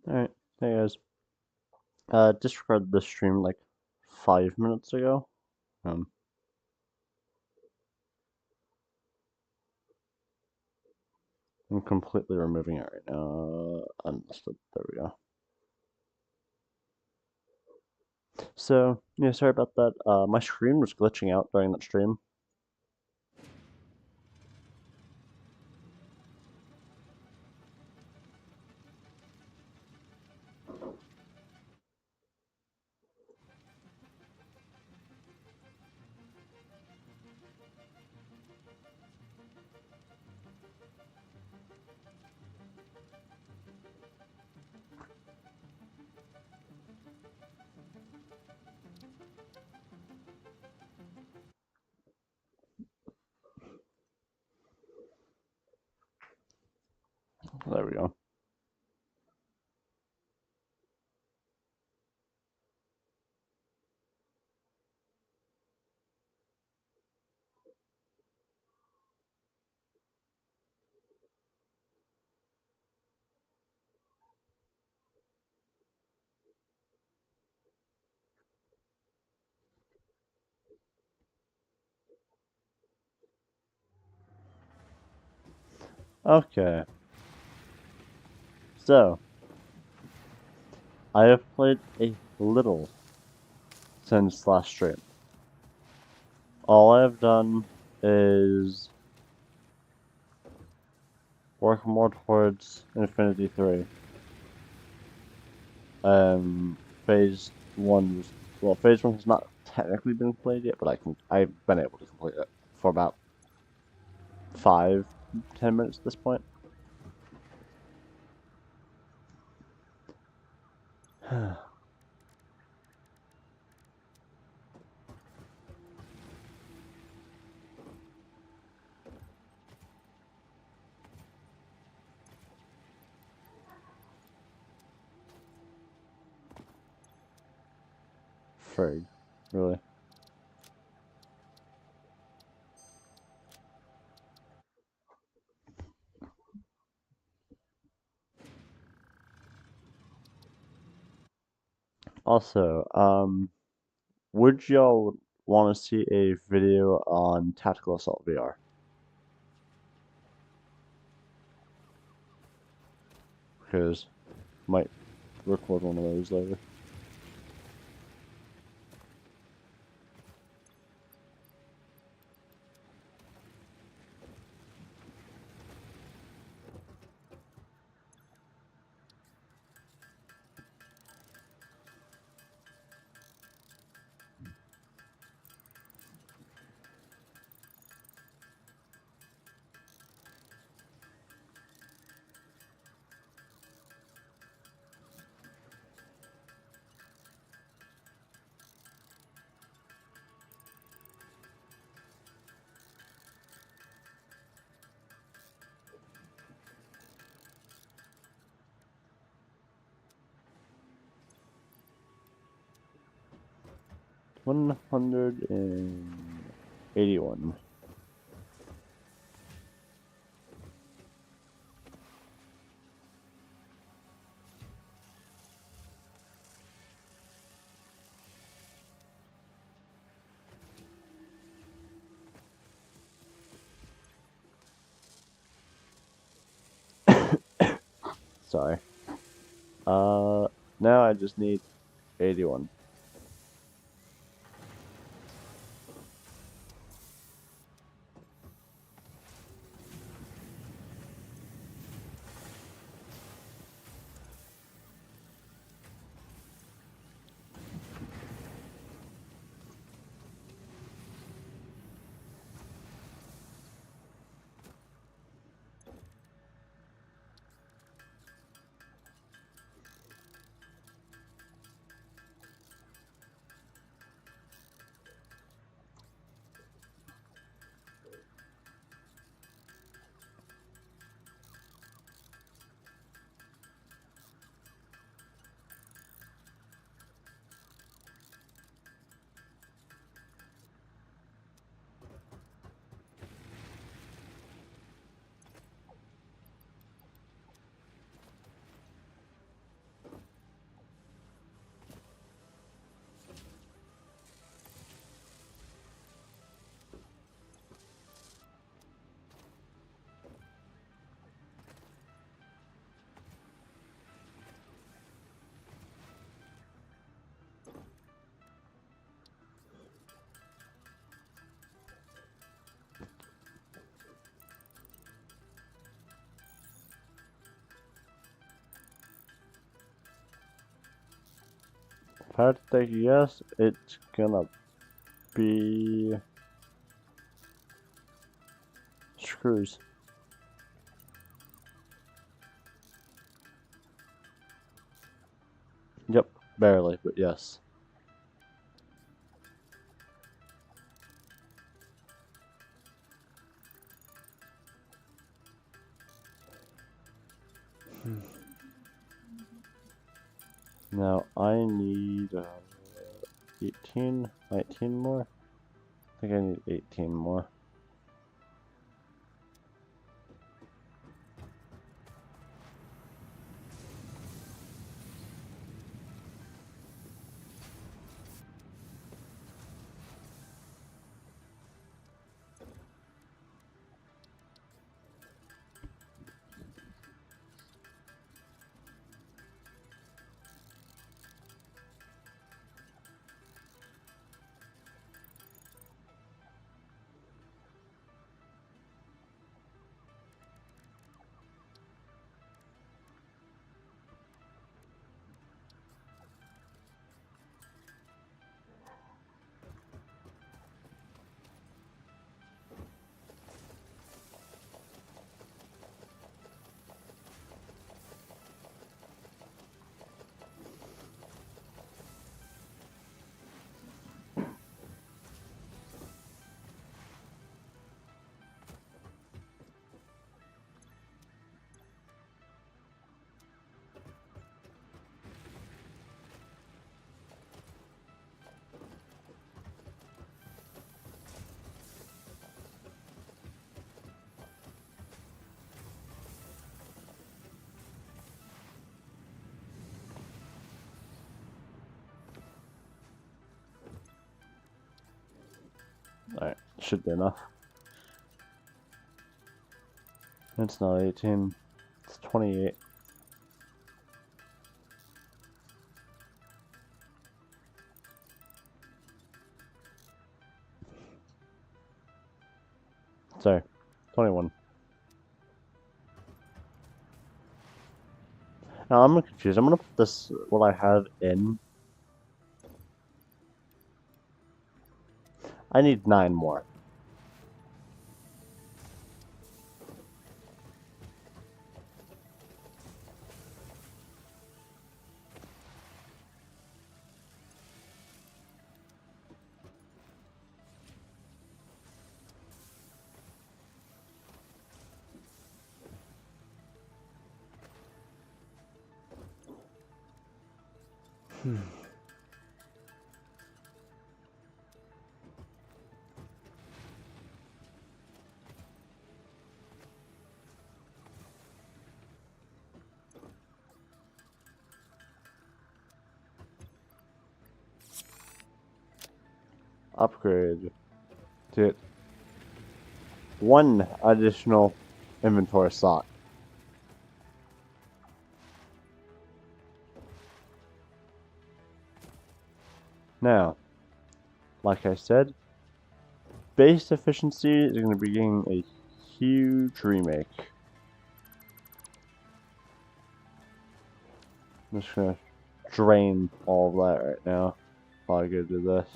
Alright, hey guys. Just recorded the stream like 5 minutes ago. Um, I'm completely removing it right now. Unlisted. There we go. So, yeah, sorry about that. My screen was glitching out during that stream. There we go. Okay, so I have played a little since last stream. All I have done is work more towards Infinity 3. Phase 1 was, well, Phase 1 has not technically been played yet, but I've been able to complete it for about 5-10 minutes at this point. Frig, really. Also, would y'all want to see a video on Tactical Assault VR? Because might record one of those later. $181. Sorry. Now I just need 81. Part that yes, it's gonna be screws. Yep, barely, but yes. Now I need 18, 19 more. I think I need 18 more. Alright, should be enough. It's not 18, it's 28. Sorry, 21. Now I'm confused. I'm gonna put this, what I have in. I need 9 more. Upgrade to 1 additional inventory slot. Now, like I said, base efficiency is going to be getting a huge remake. I'm just going to drain all of that right now while I go do this.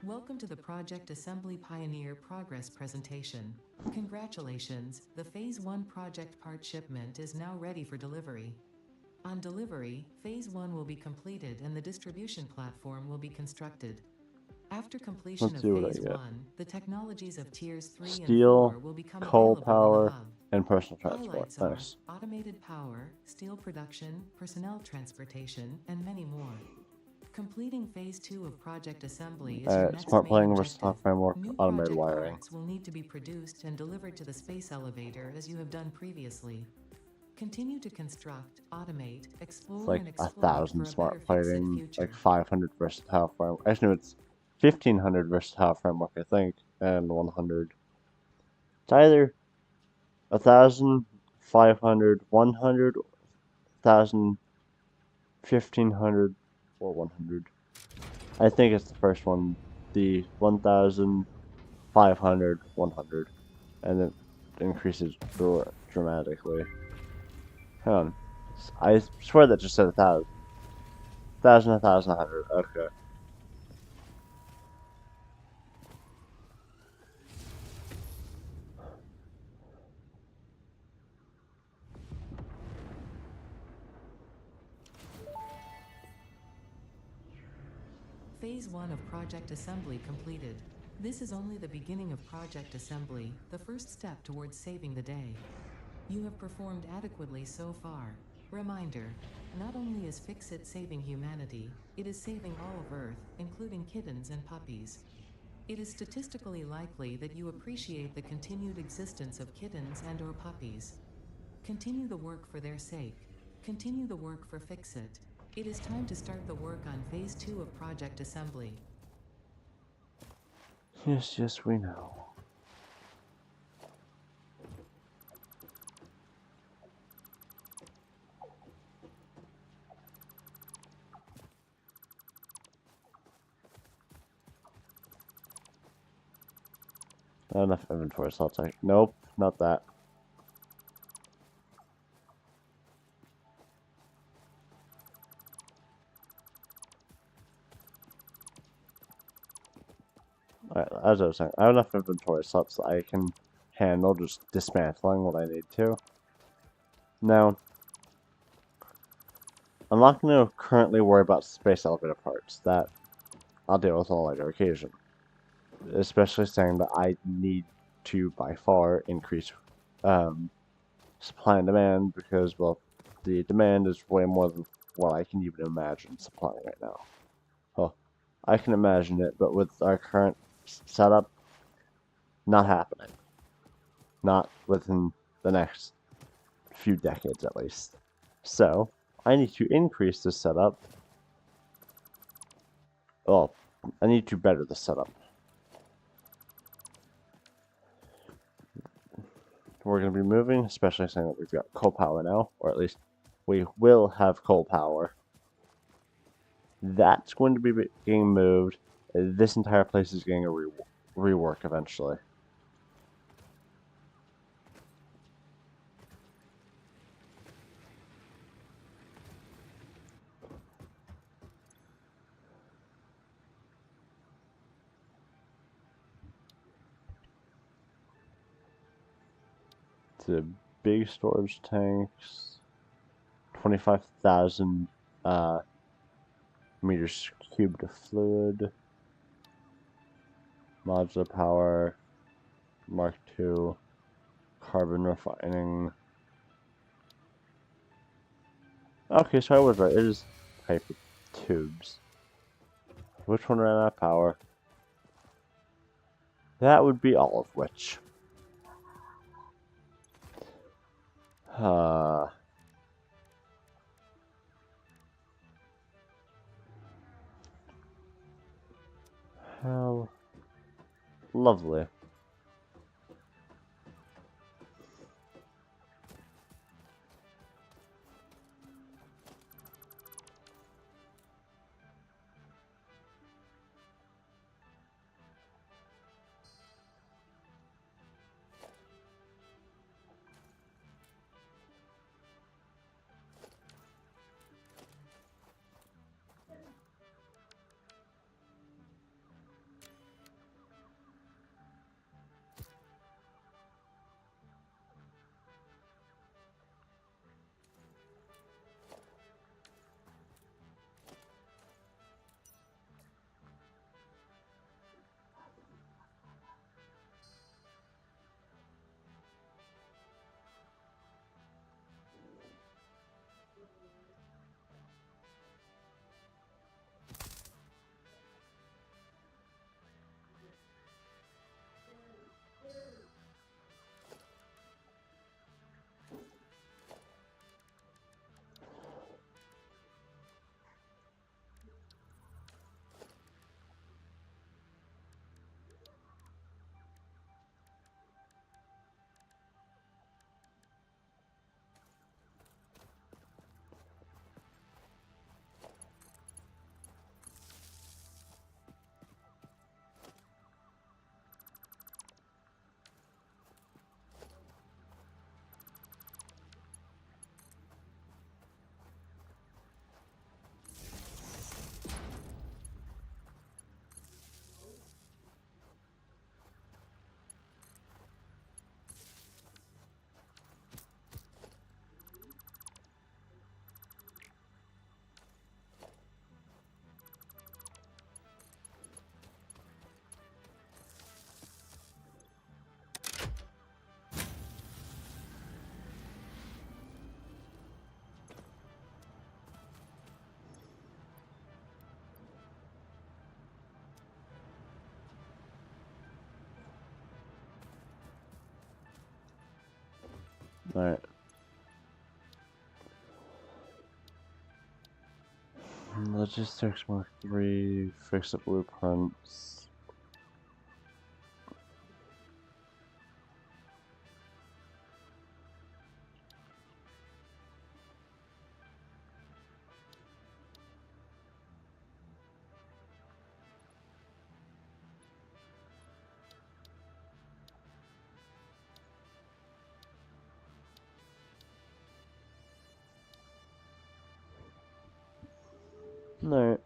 Welcome to the Project Assembly Pioneer Progress presentation. Congratulations, the Phase 1 project part shipment is now ready for delivery. On delivery, Phase 1 will be completed and the distribution platform will be constructed. After completion Let's of see what I Phase get. 1, the technologies of Tiers 3 and Steel, 4 will become coal available power, in the hub. and personal transport. Highlights Nice. are automated power, steel production, personnel transportation, and many more. Completing Phase 2 of Project Assembly is your next Smart main planning, objective. versatile framework, New automated project wiring. parts will need to be produced and delivered to the space elevator as you have done previously. Continue to construct, automate, explore, It's like and exploit 1,000 for a smart better fixed plating, future. like 500 versatile framework. Actually, it's 1,500 versatile framework, I think, and 100. It's either 1,000, 500, 100, 1,000, 1,500, or 100. I think it's the first one, the 1,500, 100, and it increases dramatically. Hang on. I swear that just said 1,000. 1,000, 1,000, 100. Okay. Phase 1 of Project Assembly completed. This is only the beginning of Project Assembly, the first step towards saving the day. You have performed adequately so far. Reminder, not only is Fix-It saving humanity, it is saving all of Earth, including kittens and puppies. It is statistically likely that you appreciate the continued existence of kittens and/or puppies. Continue the work for their sake. Continue the work for Fix-It. It is time to start the work on Phase 2 of Project Assembly. Yes, yes, we know. Not enough inventory slots. Nope, not that. Alright, as I was saying, I have enough inventory slots that I can handle just dismantling what I need to. Now, I'm not going to currently worry about space elevator parts. That I'll deal with on a later occasion. Especially saying that I need to, by far, increase supply and demand because, well, the demand is way more than what I can even imagine supplying right now. Well, I can imagine it, but with our current setup, not happening. Not within the next few decades, at least. So, I need to increase this setup. Well, I need to better the setup. We're going to be moving, especially saying that we've got coal power now, or at least we will have coal power. That's going to be getting moved. This entire place is getting a rework eventually. The big storage tanks, 25,000 meters cubed of fluid, modular power, Mark II, carbon refining. Okay, so I was right. It is paper tubes. Which one ran out of power? That would be all of which. How lovely. Alright. Logistics Mark 3, fix the blueprints. Alright.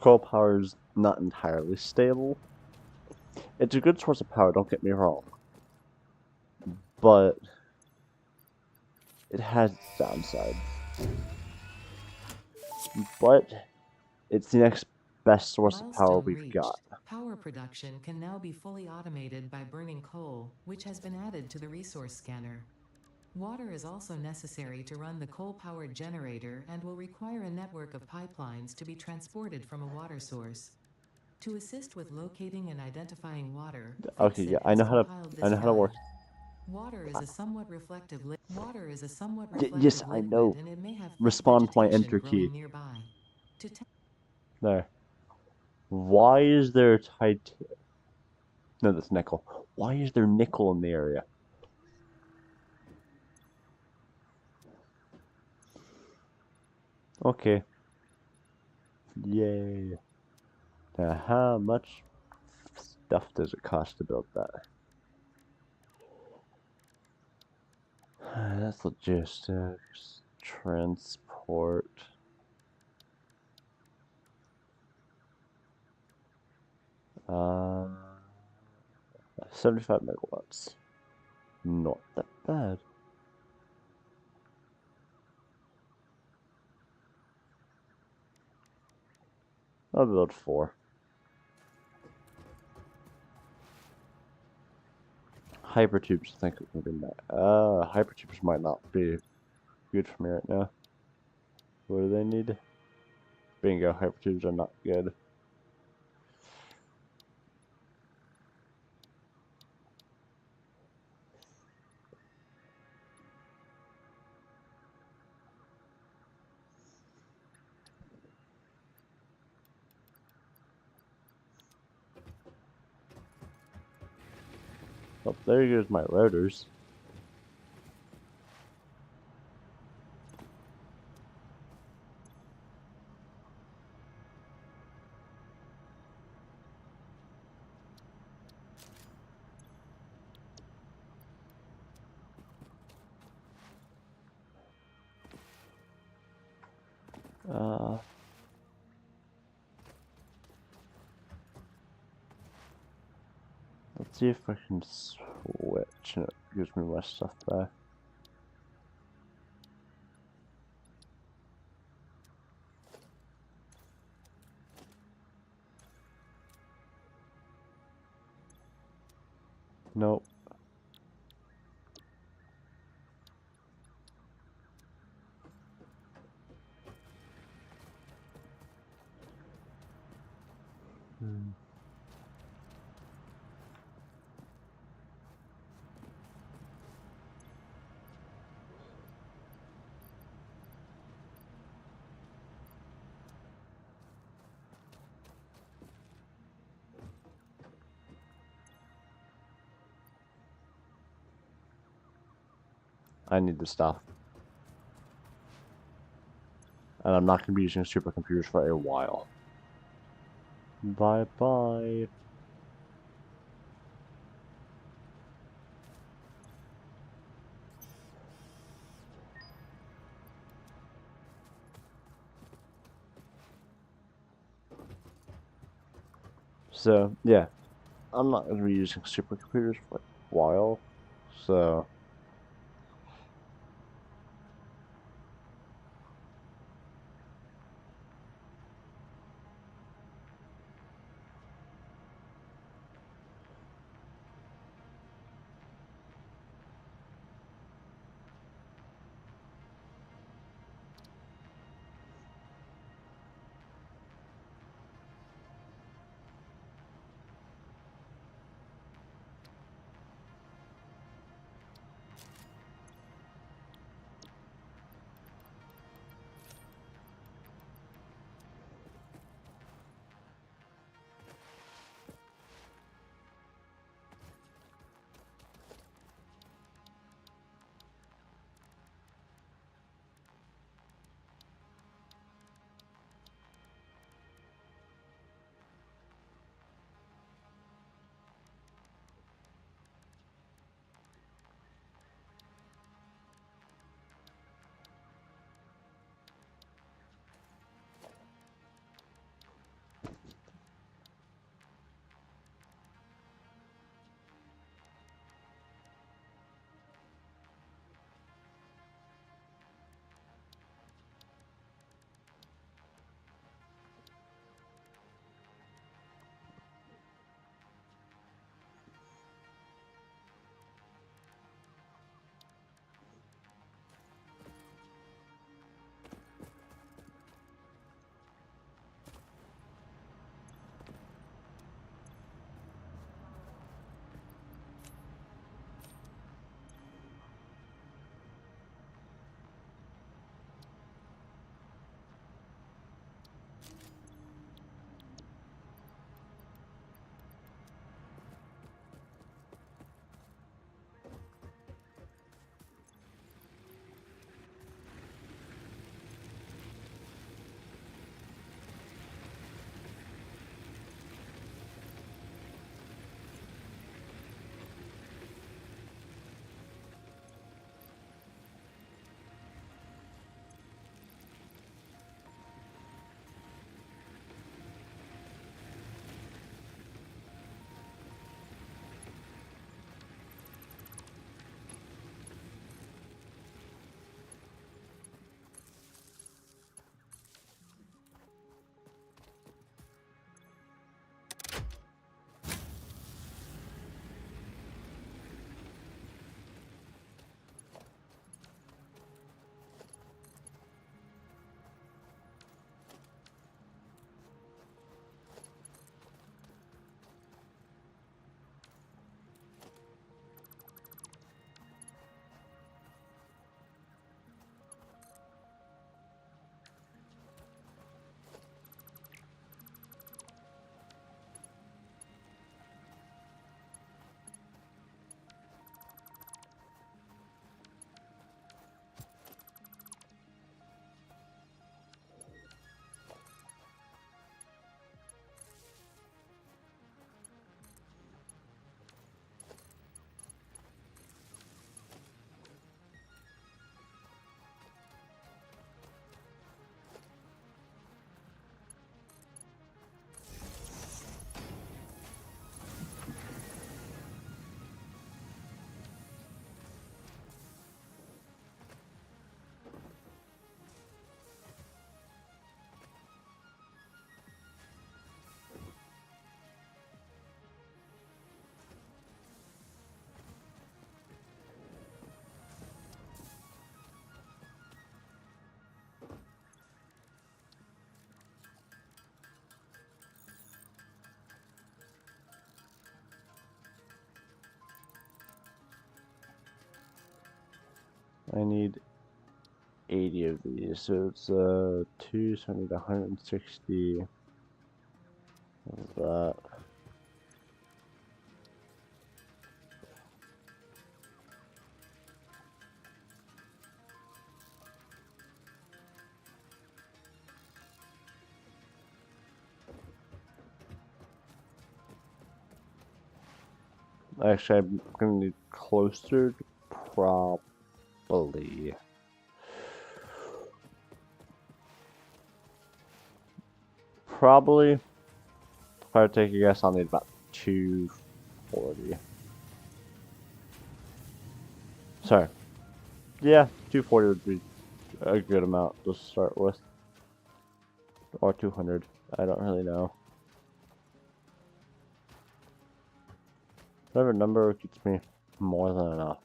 Coal power is not entirely stable. It's a good source of power, don't get me wrong. But it has its downsides. But it's the next best source of power Milestone we've reached. got. Power production can now be fully automated by burning coal, which has been added to the resource scanner. Water is also necessary to run the coal-powered generator and will require a network of pipelines to be transported from a water source. To assist with locating and identifying water, Okay, yeah, Fixit has compiled this I know how to guide. work. Water is a somewhat reflective Yes, I liquid, know. and it may have thick Respond to my vegetation enter growing key. nearby. To There. Why is there No, that's nickel. Why is there nickel in the area? Okay. Yay. Now, how much stuff does it cost to build that? That's logistics, transport. 75 megawatts. Not that bad. I'll build 4. Hypertubes, I think it's gonna be hypertubes might not be good for me right now. What do they need? Bingo, hypertubes are not good. Oh, there goes my rotors. Let's see if I can switch and it gives me my stuff back. Nope. I need this stuff. And I'm not going to be using supercomputers for a while. Bye-bye. So, yeah. I'm not going to be using supercomputers for a while. So... I need 80 of these, so it's 2, so I need 160 of that. Actually, I'm gonna need closer to probably. Probably, if I were to take a guess, I'll need about 240. Sorry. Yeah, 240 would be a good amount to start with. Or 200. I don't really know. Whatever number gets me more than enough.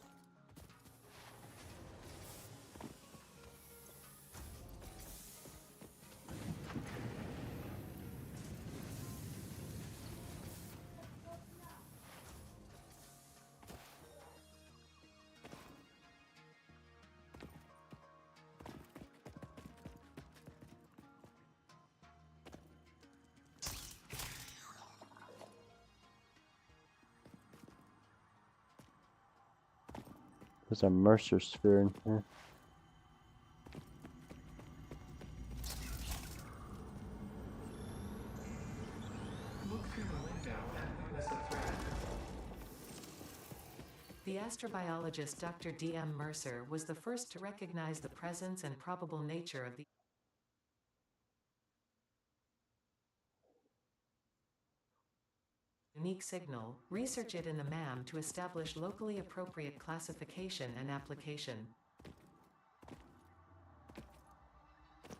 There's a Mercer sphere in here. Look through the window and witness a threat. The astrobiologist Dr. D.M. Mercer was the first to recognize the presence and probable nature of the unique signal, research it in the MAM to establish locally appropriate classification and application.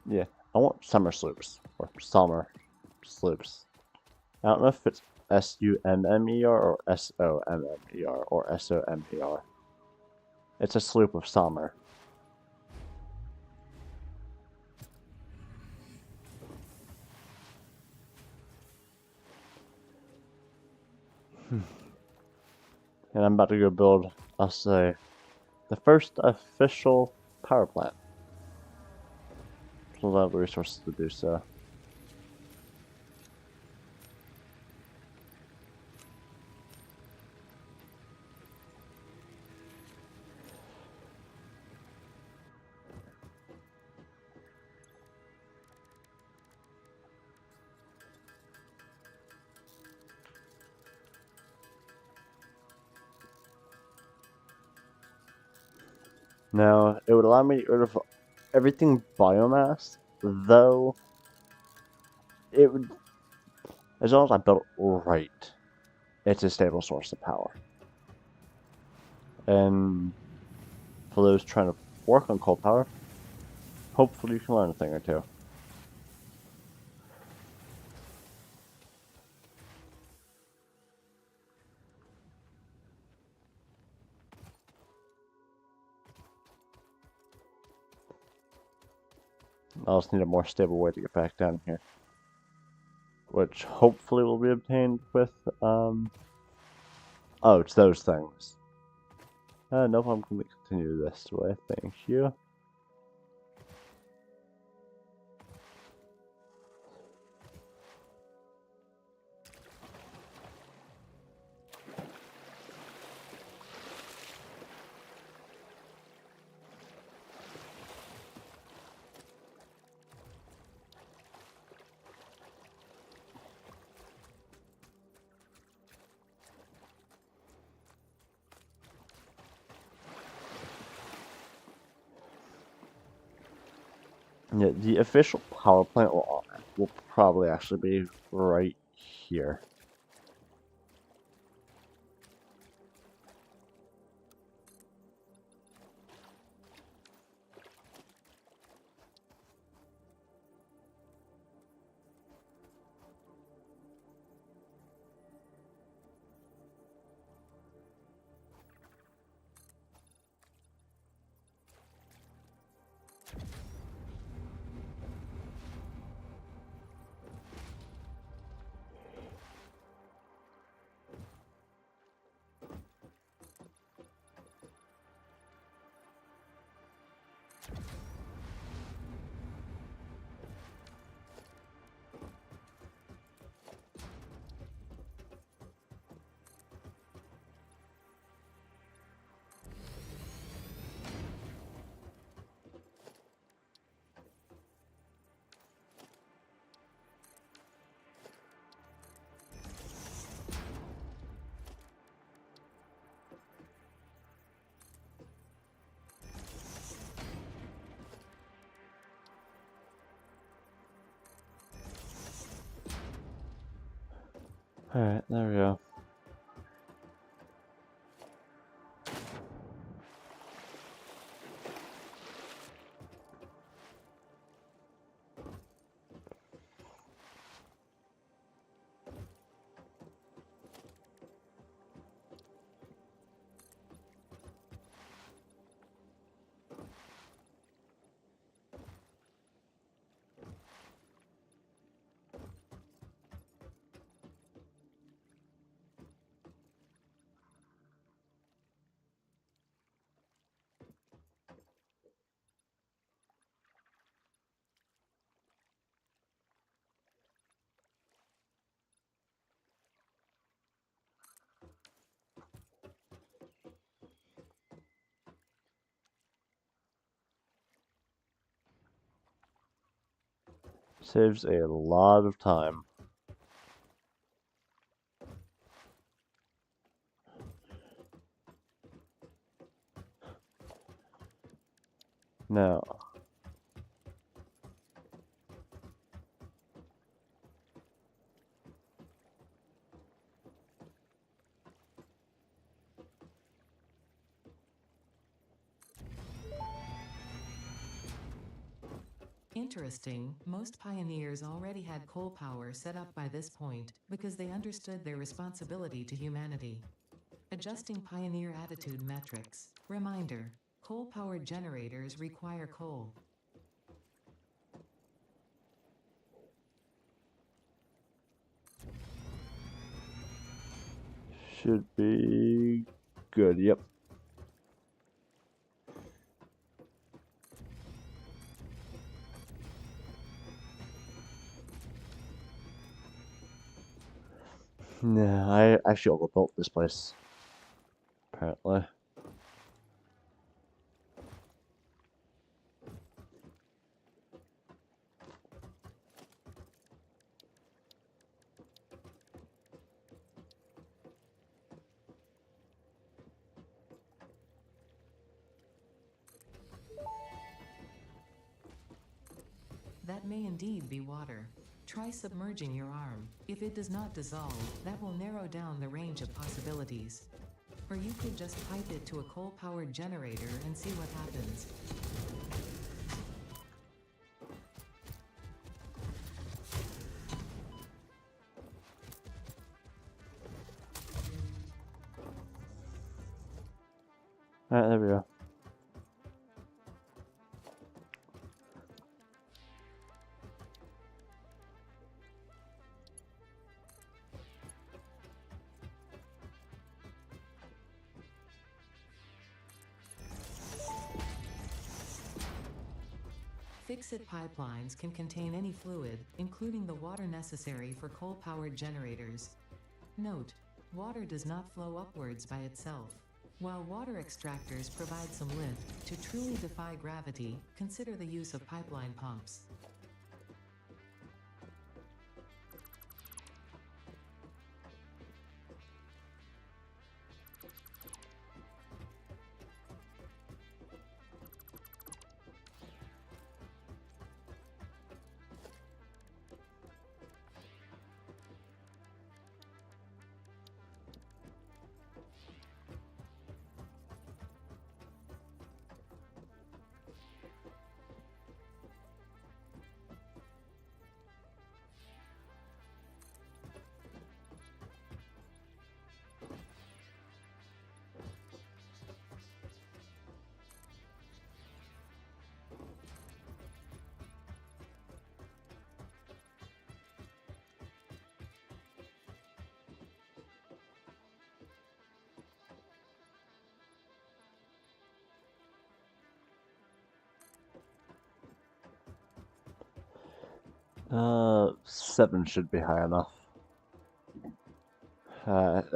Yeah, I want summer sloops. Or summer sloops. I don't know if it's S-U-M-M-E-R or S-O-M-M-E-R or S-O-M-E-R. It's a sloop of summer. And I'm about to go build, I'll say, the first official power plant. There's a lot of resources to do so. Now, it would allow me to get rid of everything biomass, though it would, as long as I built it right, it's a stable source of power. And for those trying to work on coal power, hopefully you can learn a thing or two. I just need a more stable way to get back down here. Which hopefully will be obtained with, oh, it's those things. Nope, I'm going to continue this way, thank you. Yeah, the official power plant will probably actually be right here. Alright, there we go. Saves a lot of time. Now, Interesting, most pioneers already had coal power set up by this point because they understood their responsibility to humanity. Adjusting pioneer attitude metrics. Reminder: coal-powered generators require coal. should be good. Yep. Nah, I actually overbuilt this place. Apparently. That may indeed be water. Try submerging your arm. If it does not dissolve, that will narrow down the range of possibilities. Or you could just pipe it to a coal-powered generator and see what happens. Alright, there we go. Fix-it pipelines can contain any fluid, including the water necessary for coal-powered generators. Note: water does not flow upwards by itself. While water extractors provide some lift, to truly defy gravity, consider the use of pipeline pumps. Seven should be high enough.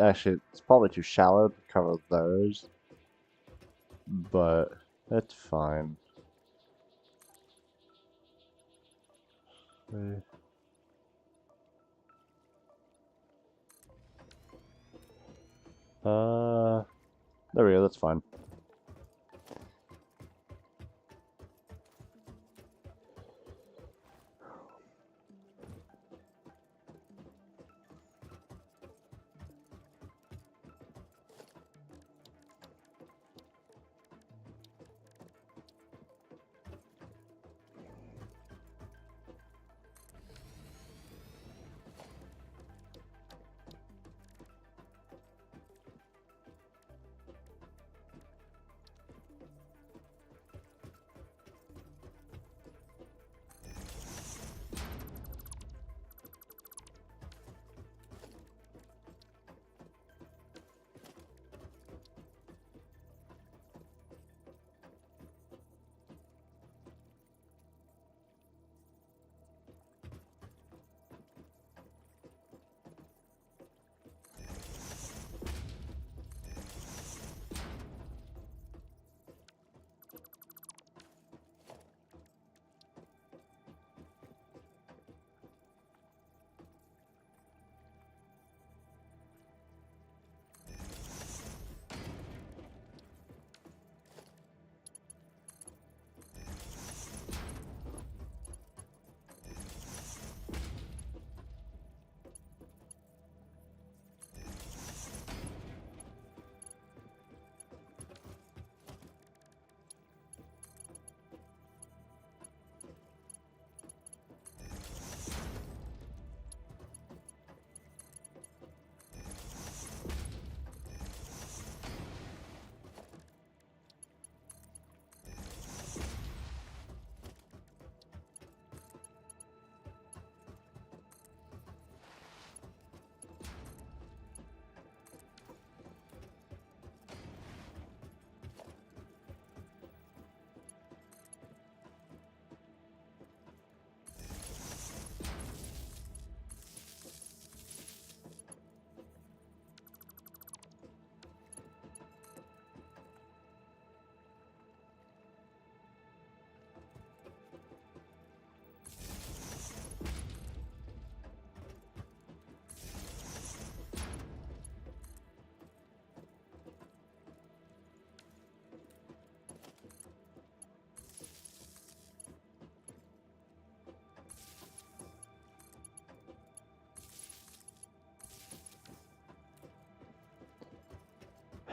Actually, it's probably too shallow to cover those, but that's fine. Okay. There we go, that's fine.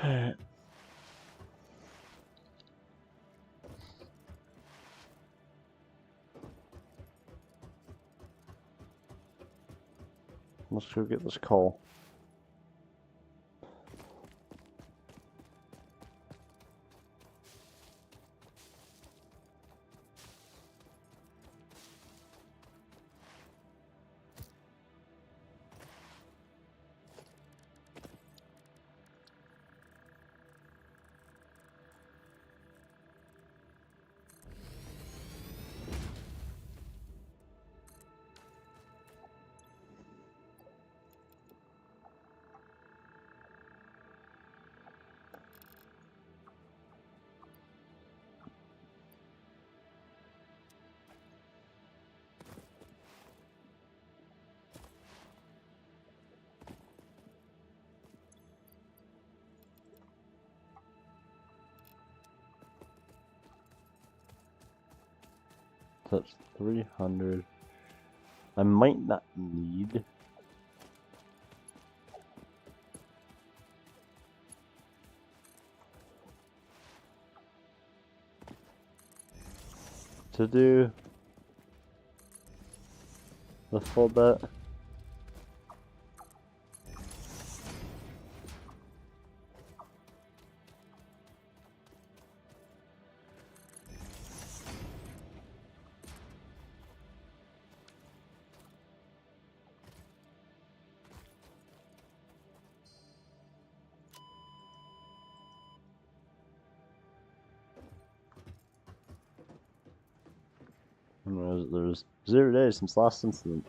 Alright. Let's go get this coal. That's 300. I might not need to do the full bet. There's 0 days since last incident.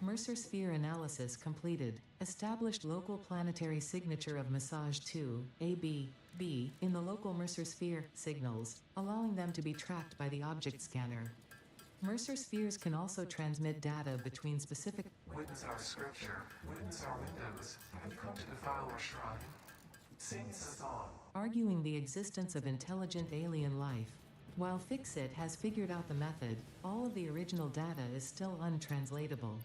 Mercer sphere analysis completed. Established local planetary signature of massage 2, AB, B, in the local Mercer sphere signals, allowing them to be tracked by the object scanner. Mercer spheres can also transmit data between specific. Witness our scripture, witness our windows, have come to defile our shrine. Sing Sazon. Arguing the existence of intelligent alien life. While Fixit has figured out the method, all of the original data is still untranslatable.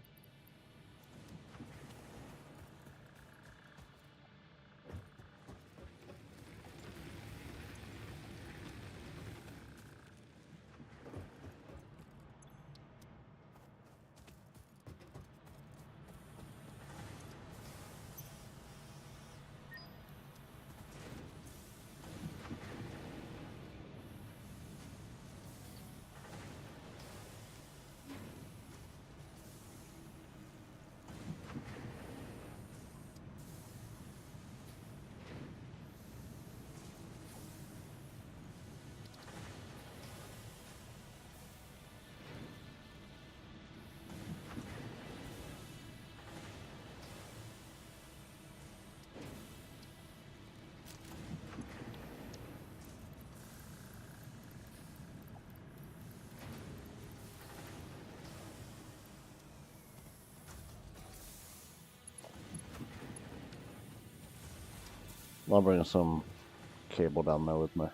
I'll bring some cable down there with me.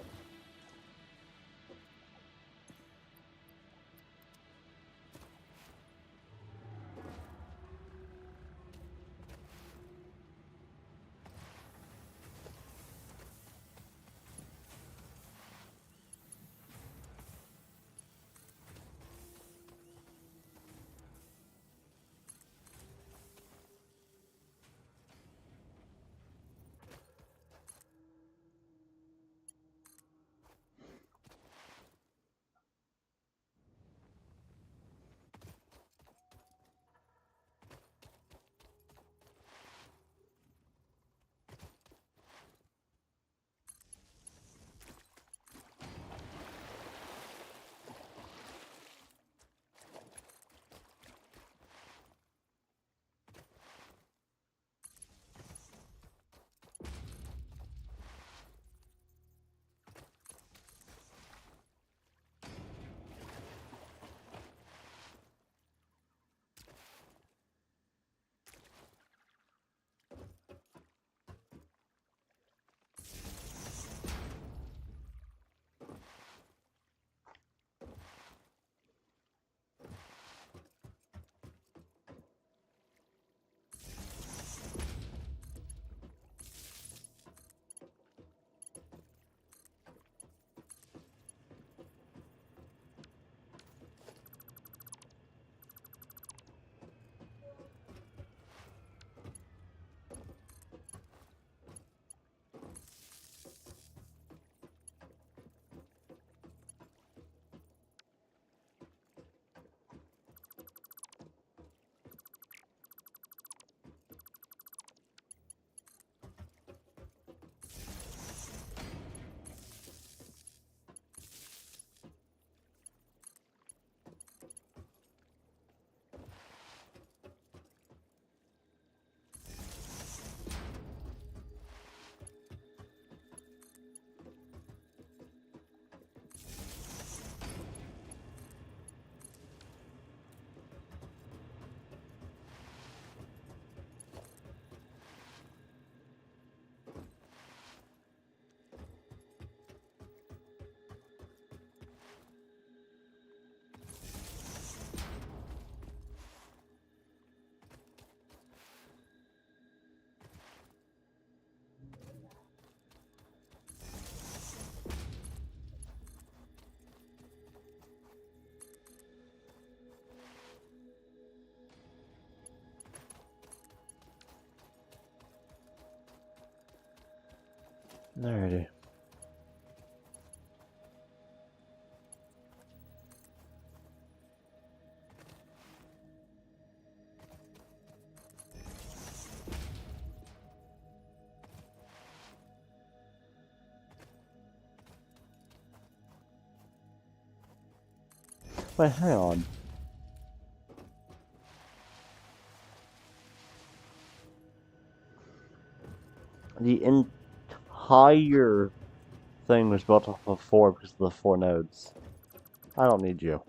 Alrighty. Wait, hang on. The entire thing was built off of 4 because of the 4 nodes. I don't need you.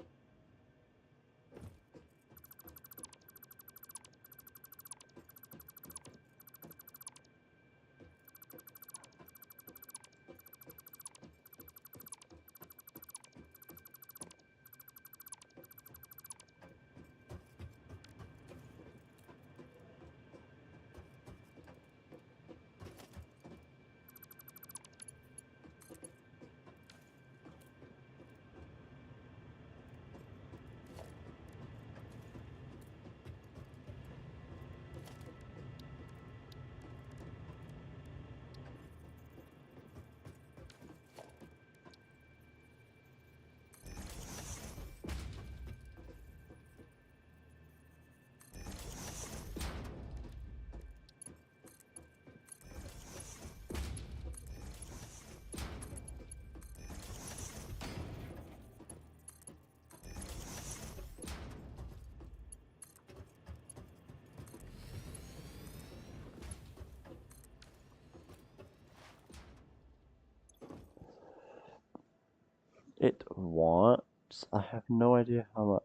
It wants. I have no idea how much.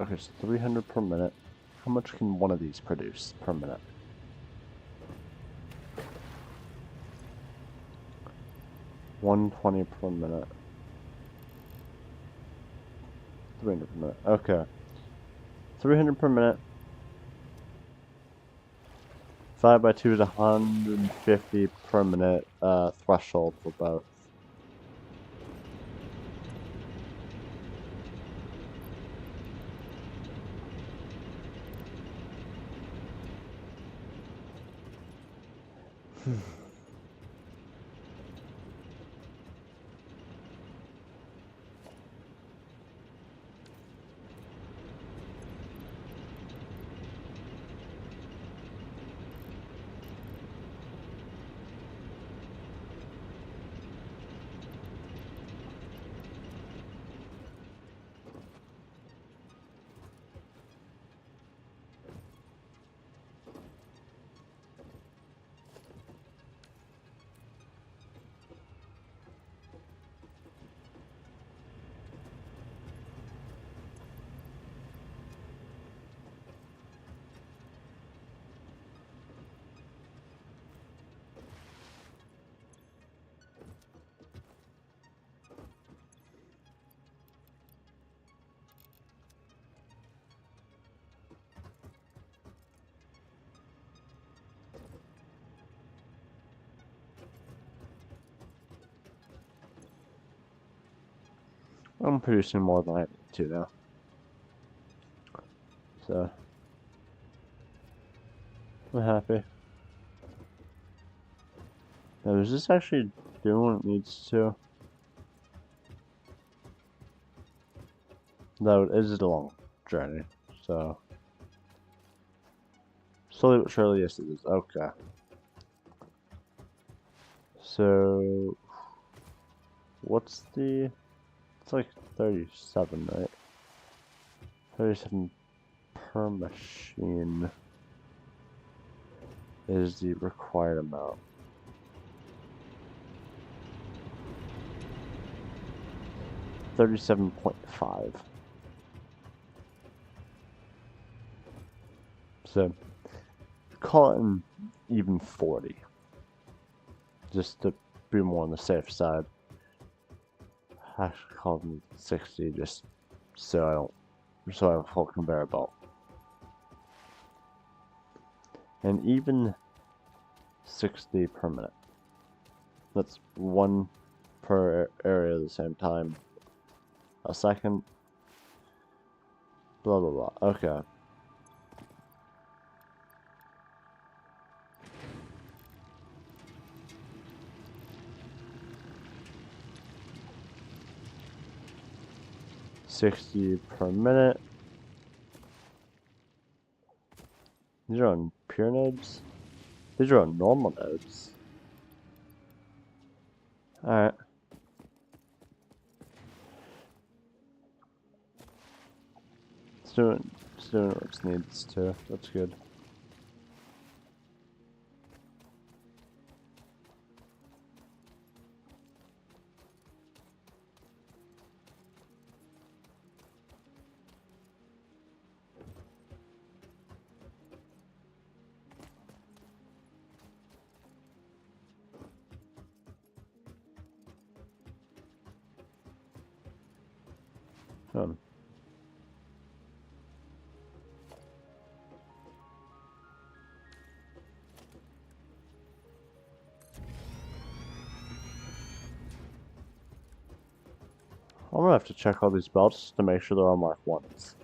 Okay, it's 300 per minute. How much can one of these produce per minute? 120 per minute. 300 per minute. Okay. 300 per minute. 5 by 2 is 150 per minute threshold for both. I'm producing more than I need to now. So, I'm happy. Now, is this actually doing what it needs to? Though it is a long journey, so. Slowly but surely, yes it is. Okay. So, what's the. It's like 37, right? 37 per machine is the required amount. $37.5. So, call it an even 40. Just to be more on the safe side. I should call them 60 just so I don't, so I have a full conveyor belt. And even 60 per minute. That's one per area at the same time. A second. Blah blah blah. Okay. $60 per minute. These are on pure nodes? These are on normal nodes. Alright. It's doing what it needs to. That's good. Um. I'm gonna have to check all these belts to make sure they're all Mark 1s.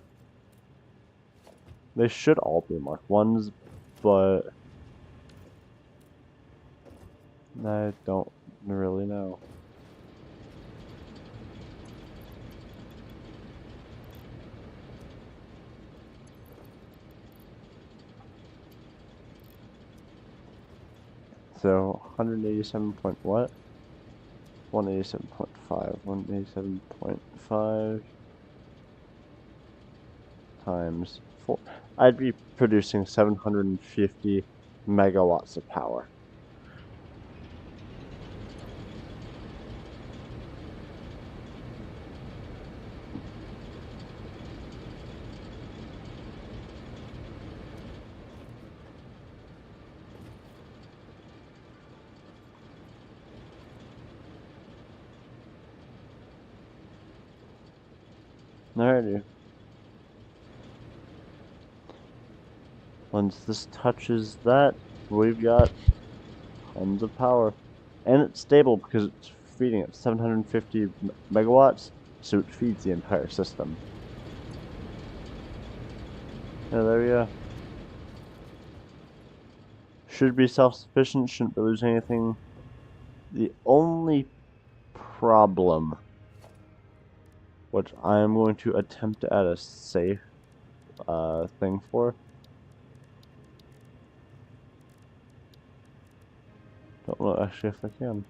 They should all be Mark 1s, but I don't really know. So 187 point what? 187.5. 187.5 times 4. I'd be producing 750 megawatts of power. Alrighty. Once this touches that, we've got tons of power. And it's stable because it's feeding it 750 megawatts, so it feeds the entire system. Yeah, there we go. Should be self-sufficient, shouldn't be losing anything. The only problem, which I am going to attempt to add a safe thing for. Don't know actually if I can.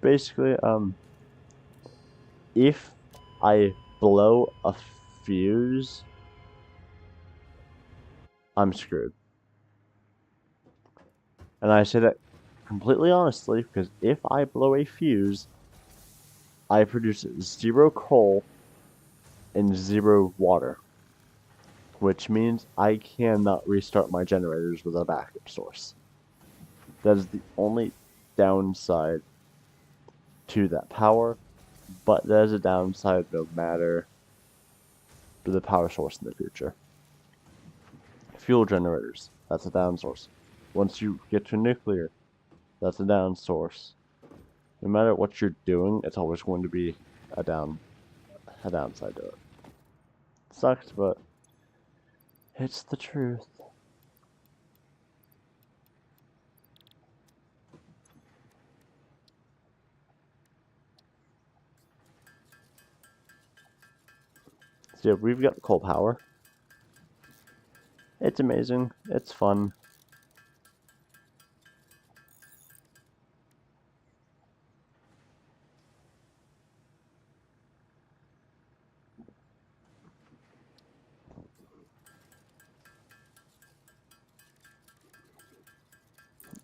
Basically, if I blow a fuse, I'm screwed. And I say that completely honestly, because if I blow a fuse, I produce 0 coal and 0 water. Which means I cannot restart my generators with a backup source. That is the only downside to that power, but that is a downside no matter to the power source in the future. Fuel generators, that's a down source. Once you get to nuclear, that's a down source. No matter what you're doing, it's always going to be a downside to it. Sucks, but it's the truth. So yeah, we've got coal power. It's amazing. It's fun.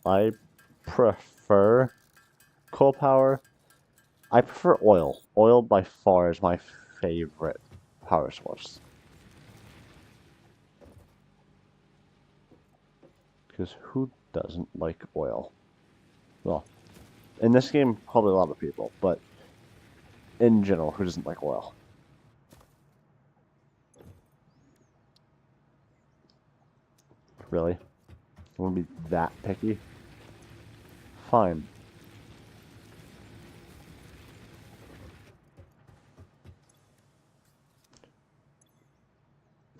I prefer coal power. I prefer oil. Oil by far is my favorite power source. Because who doesn't like oil? Well, in this game, probably a lot of people, but in general, who doesn't like oil? Really? You want to be that picky? Fine.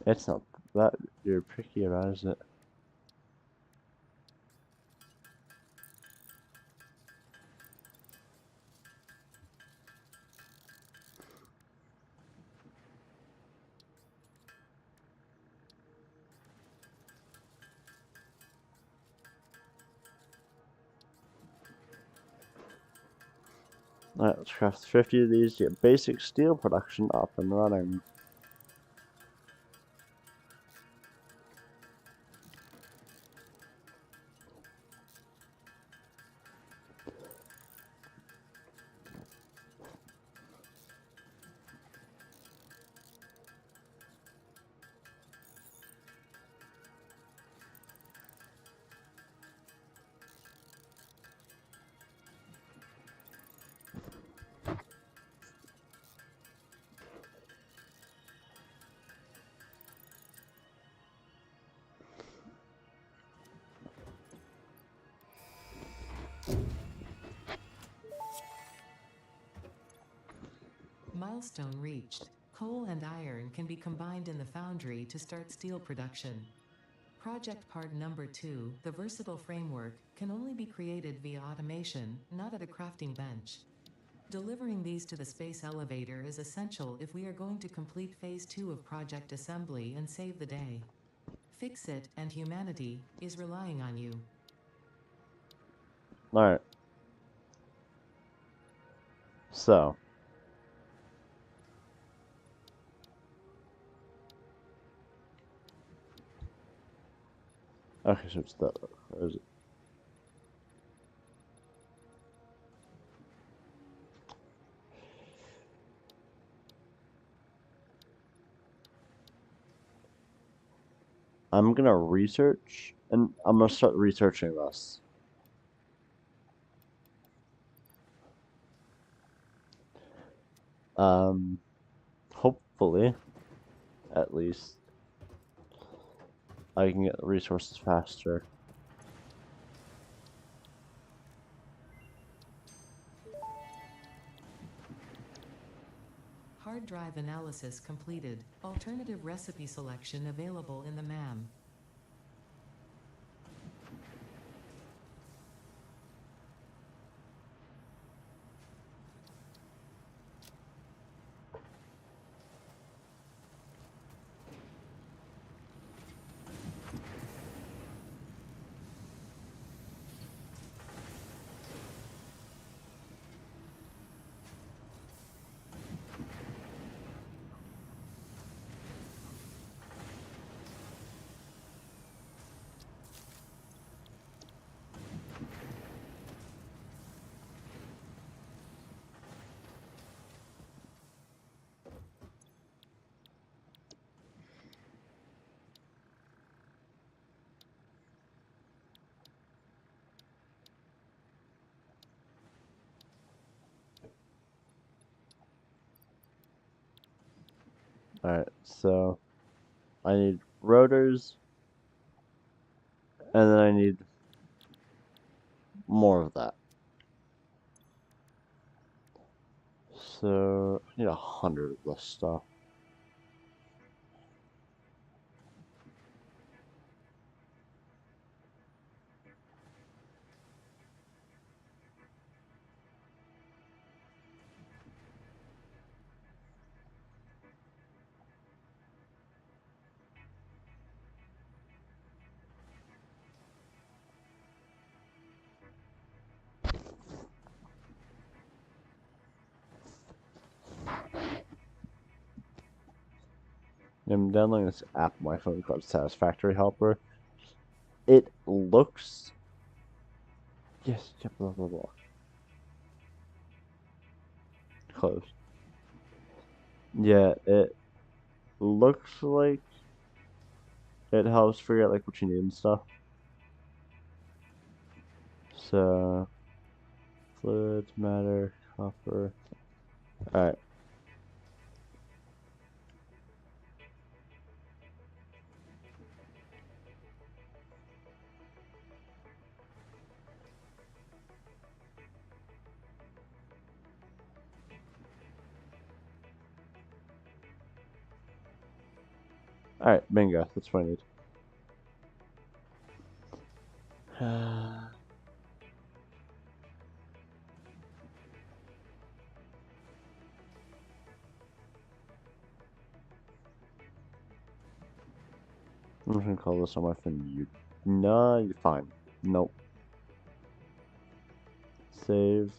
It's not that you're picky about, is it? Alright, let's craft 50 of these to get basic steel production up and running. Milestone reached. Coal and iron can be combined in the foundry to start steel production. Project part number 2, the versatile framework, can only be created via automation, not at a crafting bench. Delivering these to the space elevator is essential if we are going to complete phase 2 of project assembly and save the day. Fix it, and humanity is relying on you. Alright. So. Okay, so it's that. Where is it? I'm gonna research, and I'm gonna start researching this. Hopefully, at least, I can get resources faster. Hard drive analysis completed. Alternative recipe selection available in the MAM. Alright, so I need rotors, and then I need more of that. So I need 100 of this stuff. I'm downloading this app on my phone called Satisfactory Helper. It looks... Yes, blah, blah, blah. Close. Yeah, it looks like it helps figure out like what you need and stuff. So, fluids, matter, copper. Alright. Alright, bingo. That's what I need. I'm just gonna call this on my phone. No, you're fine. Nope. Save.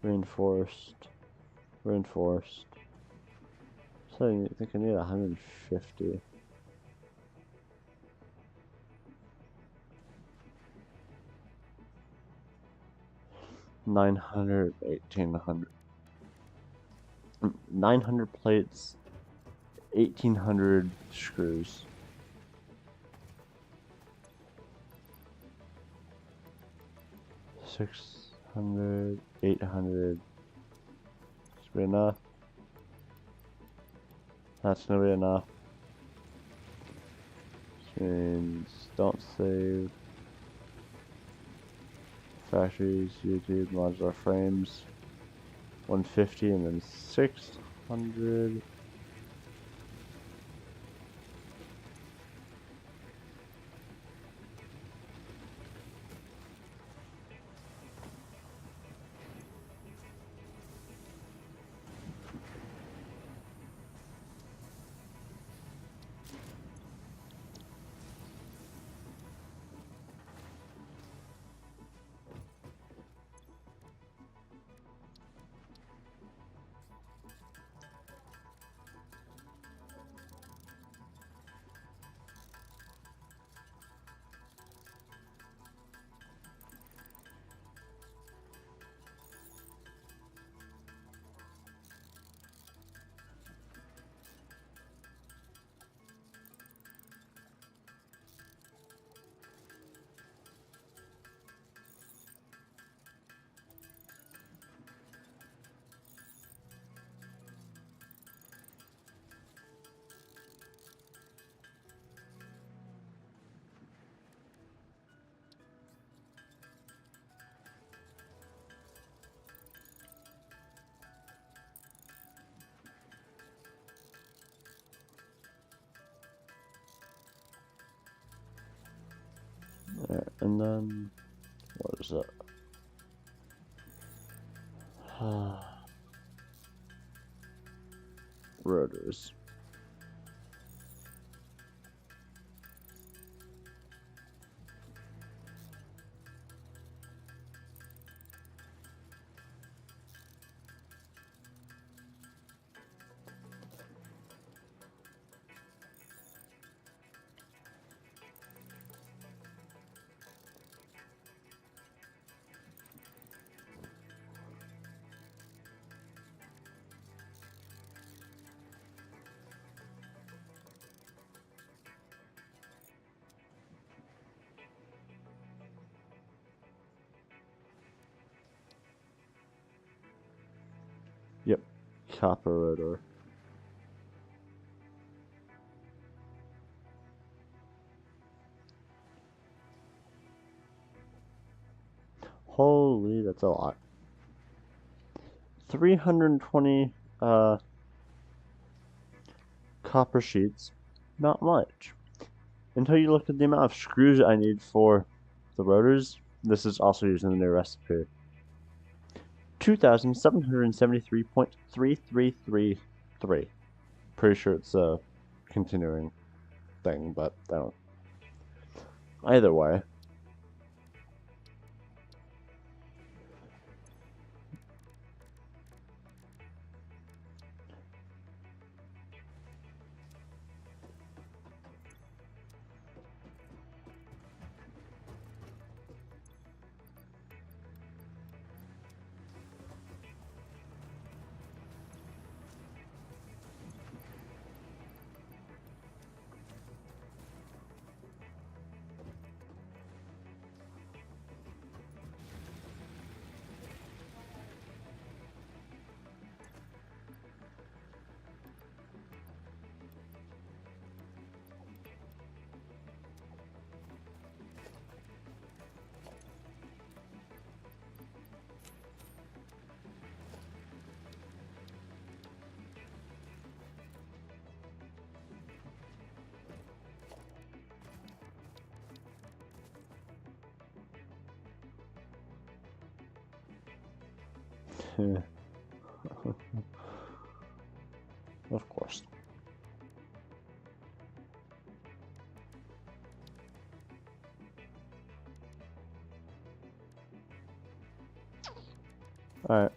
Reinforced. Reinforced. So I think I need 150. 900, 1800. 900 plates, 1800 screws. 600, 800. Should be enough. That's gonna be enough. Which means don't save. Factories, YouTube, modular frames. 150 and then 600. And then, what is it? Rotors. Yep, copper rotor. Holy, that's a lot. 320 copper sheets, not much. Until you look at the amount of screws I need for the rotors. This is also used in the new recipe. 2,773.3333. Pretty sure it's a continuing thing, but I don't. Either way. Of course. Alright.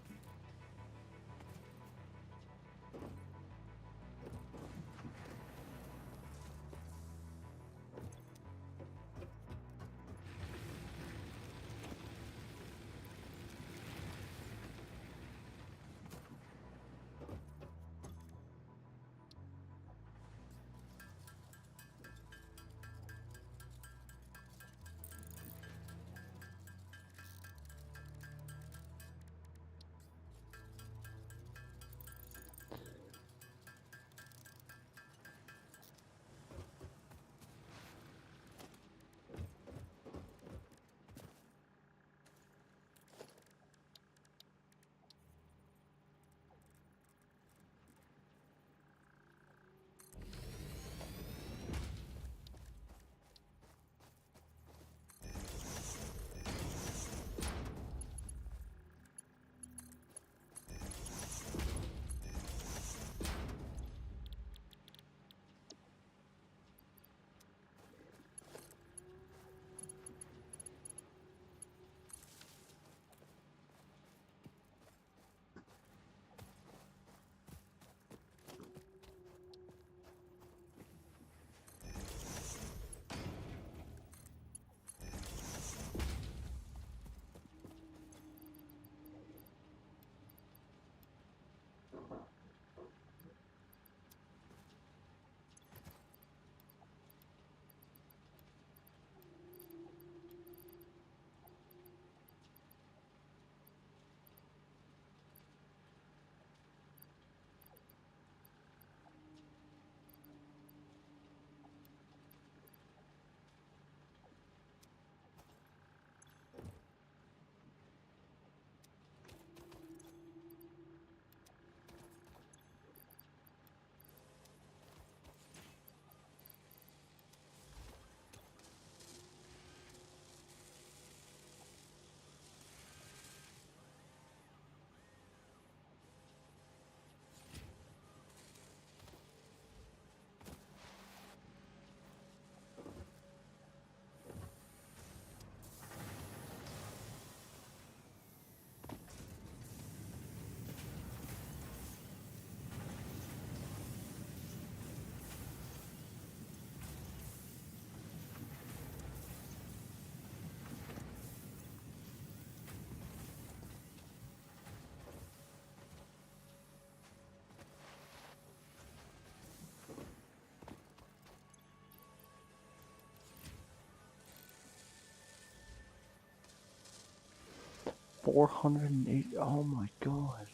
480. Oh my god.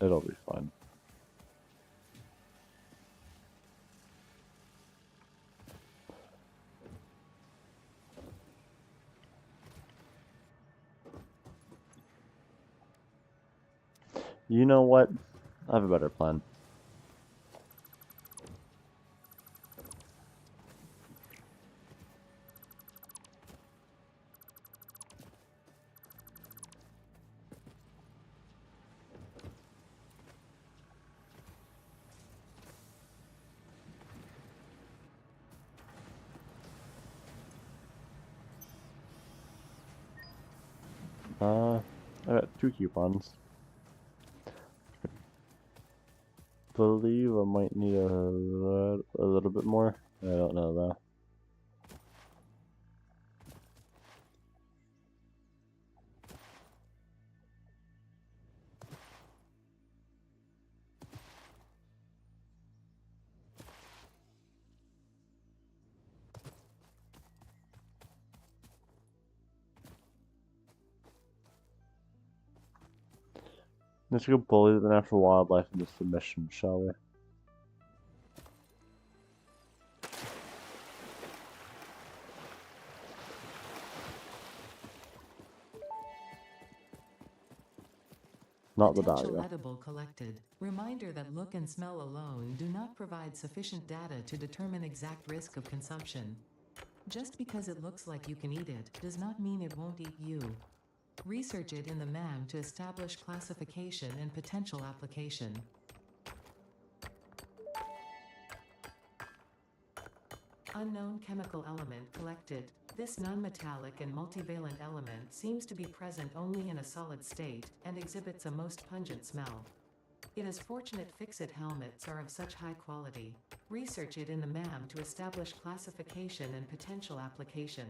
It'll be fine. You know what? I have a better plan. I got 2 coupons. Believe I might need a little bit more. I don't know though. Let's go bully the natural wildlife in this submission, shall we? Not the Potential value. edible collected. Reminder that look and smell alone do not provide sufficient data to determine exact risk of consumption. Just because it looks like you can eat it does not mean it won't eat you. Research it in the MAM to establish classification and potential application. Unknown chemical element collected. This nonmetallic and multivalent element seems to be present only in a solid state and exhibits a most pungent smell. It is fortunate fix-it helmets are of such high quality. Research it in the MAM to establish classification and potential application.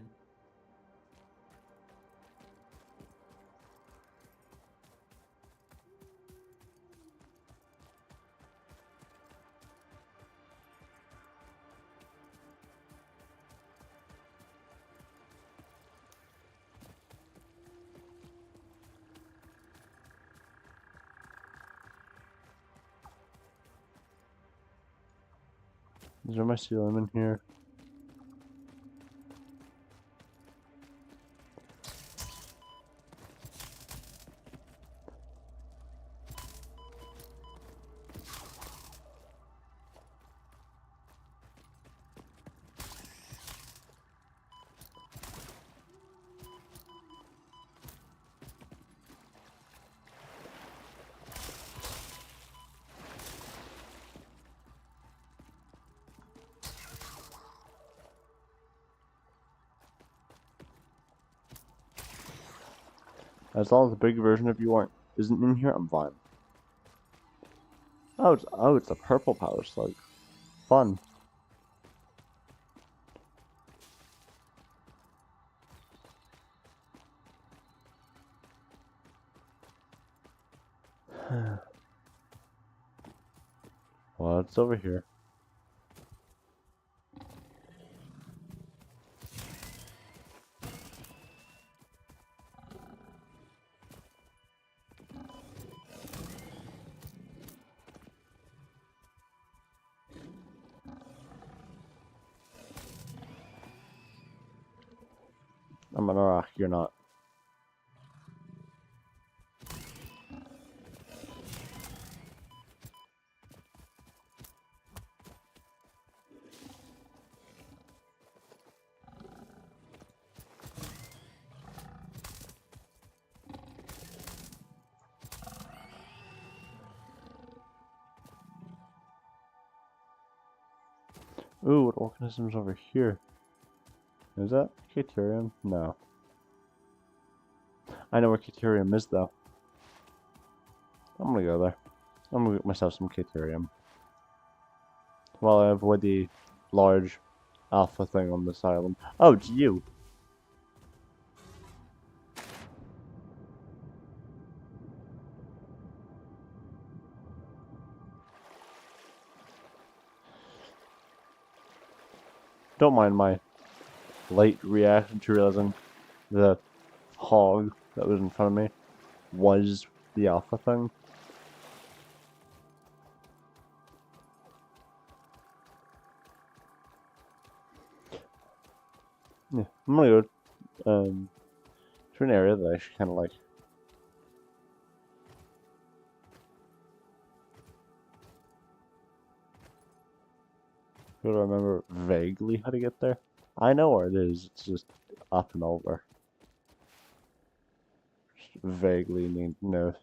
Is there my CLM in here? As long as the big version of you isn't in here, I'm fine. Oh, it's a purple power slug. Fun. Well, it's over here. I'm an rock, you're not. Ooh, what organism's over here? Is that Caterium? No. I know where Caterium is, though. I'm gonna go there. I'm gonna get myself some Caterium. While I avoid the large alpha thing on this island. Oh, it's you! Don't mind my late reaction to realizing the hog that was in front of me was the alpha thing. Yeah, I'm gonna go to an area that I actually kind of like. Do I remember vaguely how to get there? I know where it is, it's just up and over. Just vaguely need to know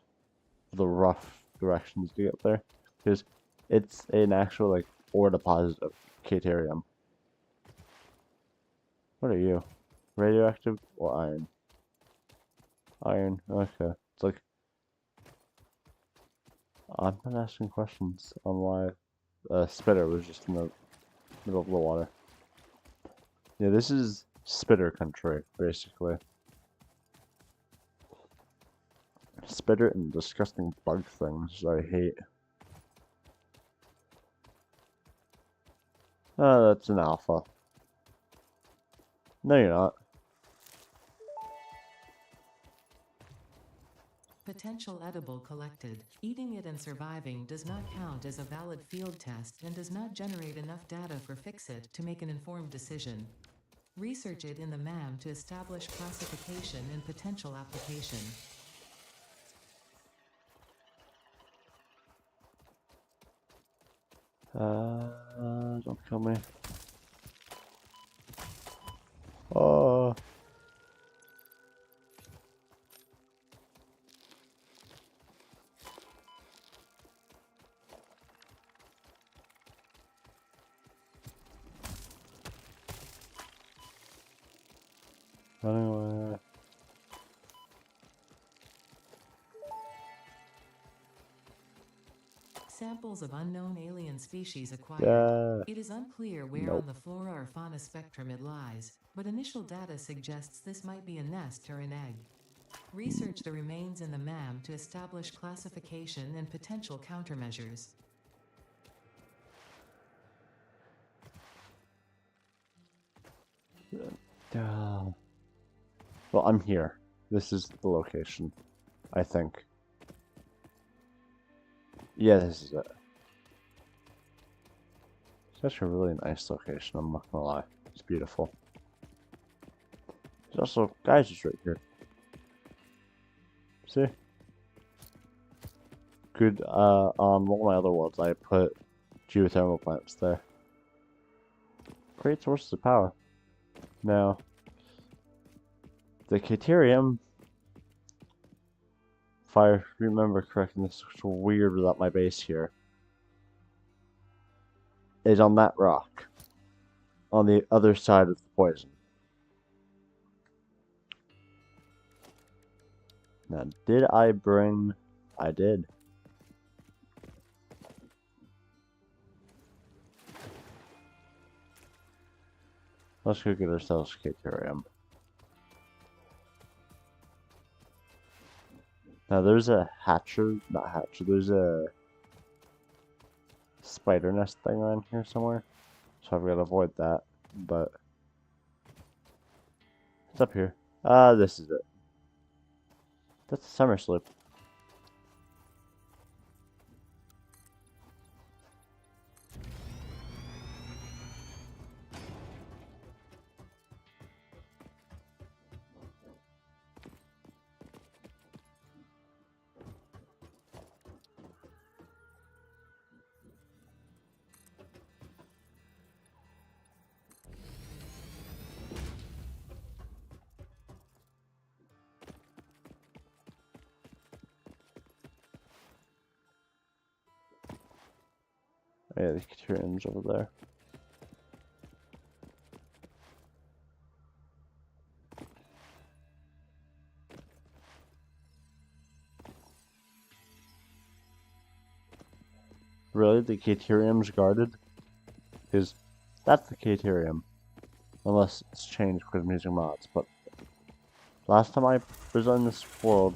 the rough directions to get there. Because it's an actual, like, ore deposit of Caterium. What are you? Radioactive or iron? Iron, okay. It's like, I'm not asking questions on why Spitter was just in the middle of the water. Yeah, this is Spitter country, basically. Spitter and disgusting bug things I hate. Oh, that's an alpha. No, you're not. Potential edible collected. Eating it and surviving does not count as a valid field test and does not generate enough data for Fixit to make an informed decision. Research it in the MAM to establish classification and potential application. Don't kill me. Oh. Running away. Samples of unknown alien species acquired. Yeah. It is unclear where Nope. on the flora or fauna spectrum it lies, but initial data suggests this might be a nest or an egg. Research the remains in the MAM to establish classification and potential countermeasures. Well, I'm here. This is the location, I think. Yeah, this is it. It's actually a really nice location, I'm not gonna lie. It's beautiful. There's also geysers right here. See? Good, on one of my other worlds, I put geothermal plants there. Great sources of power. Now, the Caterium, if I remember correctly, this looks weird without my base here, is on that rock, on the other side of the poison. Now, did I bring... I did. Let's go get ourselves Caterium. Now, there's a not hatcher, there's a spider nest thing around here somewhere. So I've got to avoid that, but... It's up here. This is it. That's a summer slip. Yeah, the Caterium's over there. Really? The Caterium's guarded? Because that's the Caterium. Unless it's changed because I'm using mods, but last time I was on this world,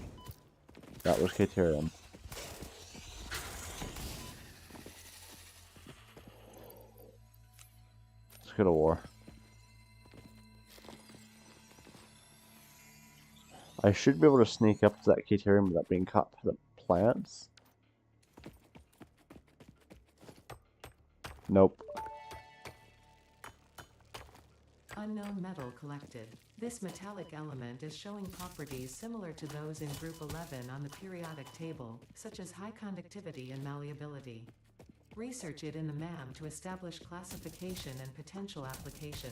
that was Caterium. Let's go to war. I should be able to sneak up to that Caterium without being caught by the plants. Nope. Unknown metal collected. This metallic element is showing properties similar to those in Group 11 on the periodic table, such as high conductivity and malleability. Research it in the MAM to establish classification and potential application.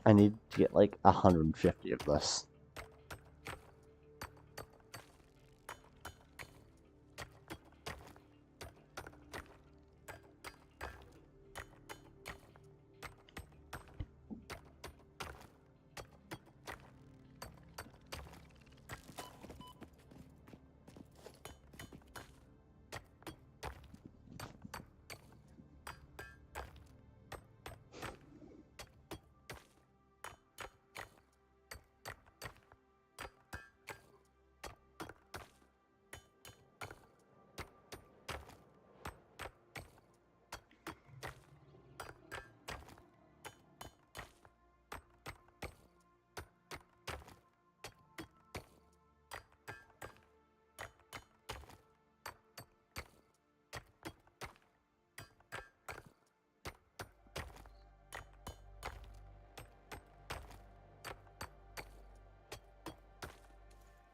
I need to get like 150 of this.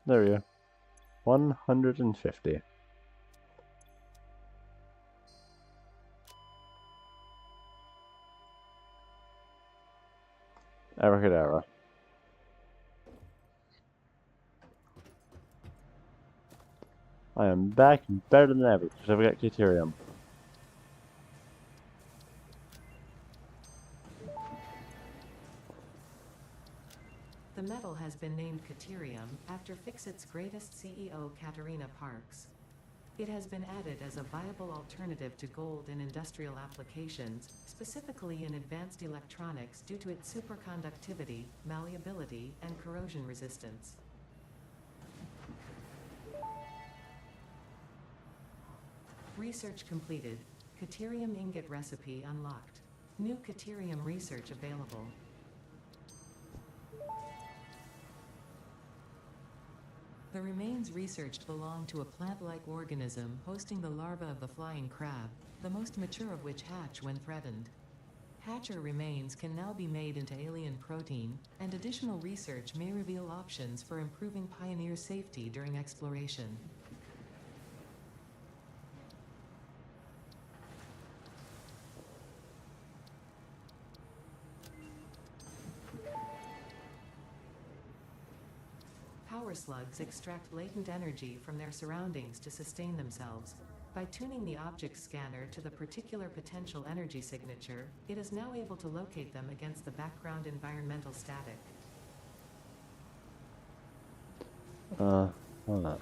There we go. 150. Abracadabra. I am back and better than ever because I've got Caterium. The metal has been named Caterium after Fixit's greatest CEO Katerina Parks. It has been added as a viable alternative to gold in industrial applications, specifically in advanced electronics due to its superconductivity, malleability, and corrosion resistance. Research completed. Caterium ingot recipe unlocked. New Caterium research available. The remains researched belong to a plant-like organism hosting the larva of the flying crab, the most mature of which hatch when threatened. Hatcher remains can now be made into alien protein, and additional research may reveal options for improving Pioneer safety during exploration. Power slugs extract latent energy from their surroundings to sustain themselves. By tuning the object scanner to the particular potential energy signature, it is now able to locate them against the background environmental static. Hold on.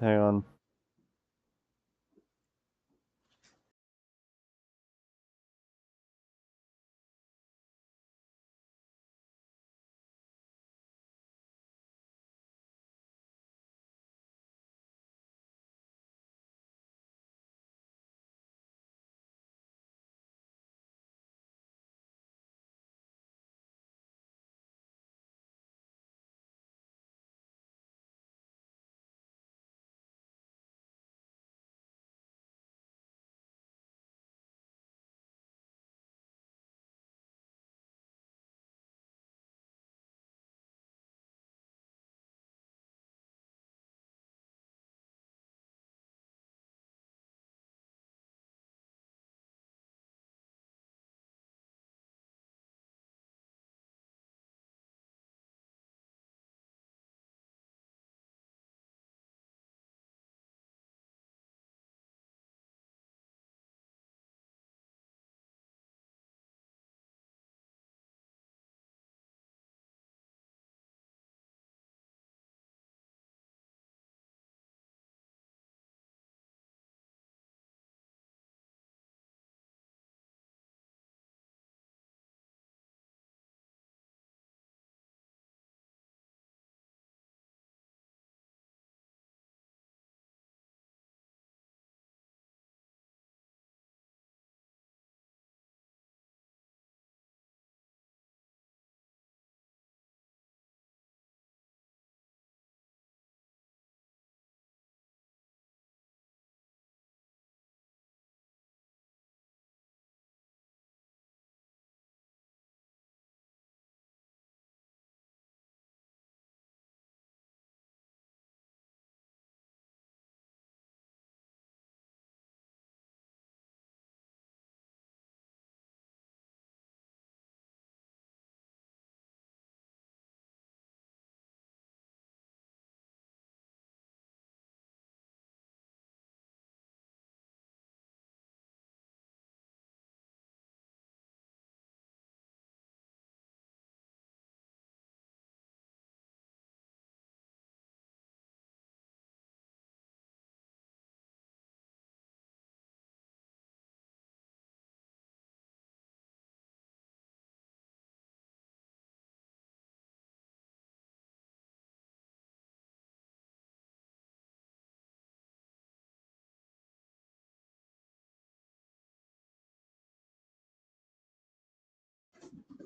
Hang on.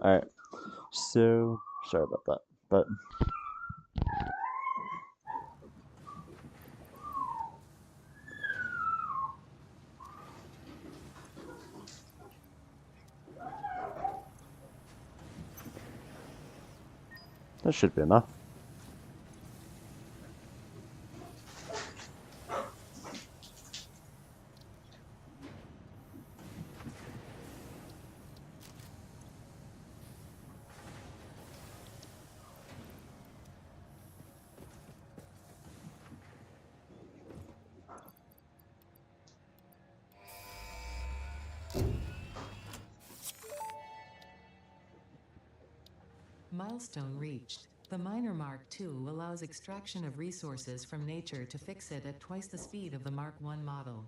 Alright, so sorry about that, but that should be enough. Milestone reached. The Miner Mark II allows extraction of resources from nature to fix it at twice the speed of the Mark I model.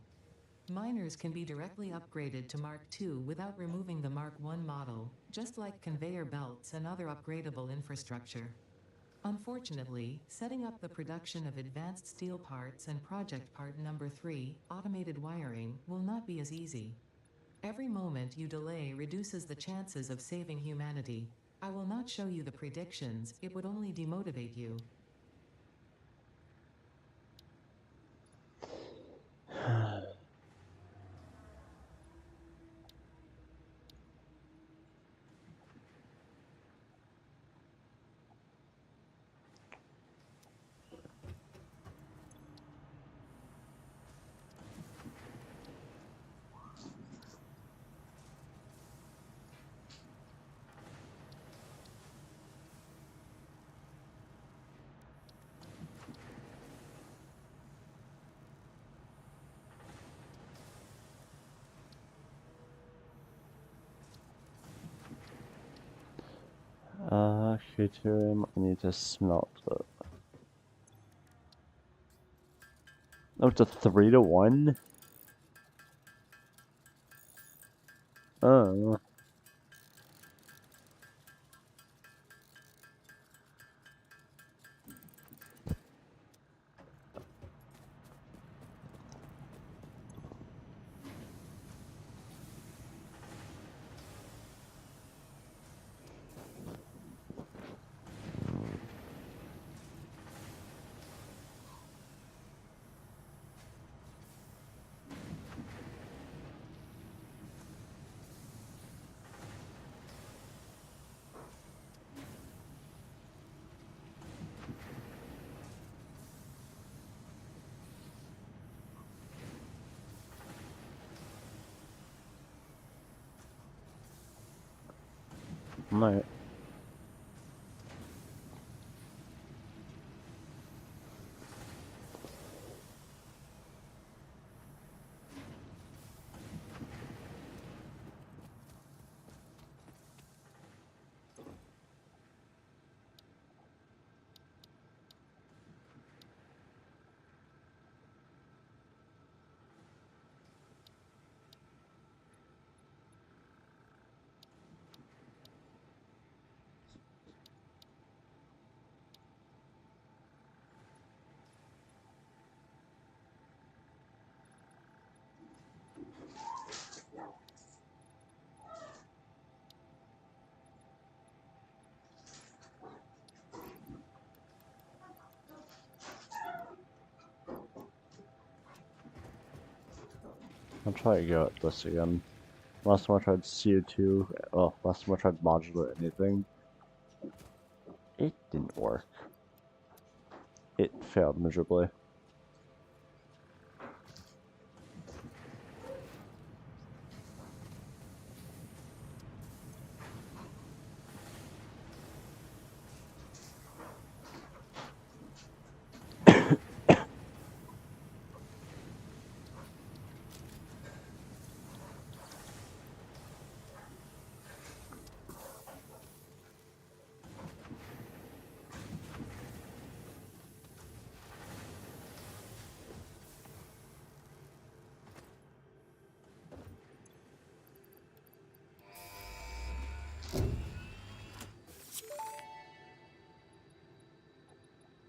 Miners can be directly upgraded to Mark II without removing the Mark I model, just like conveyor belts and other upgradable infrastructure. Unfortunately, setting up the production of advanced steel parts and project part number 3, automated wiring, will not be as easy. Every moment you delay reduces the chances of saving humanity. I will not show you the predictions, it would only demotivate you. Deuterium, I need to smelt it. Oh, it's a 3-to-1? Oh. Alright. I'll try to go at this again. Last time I tried CO2, well, last time I tried modular anything, it didn't work. It failed miserably.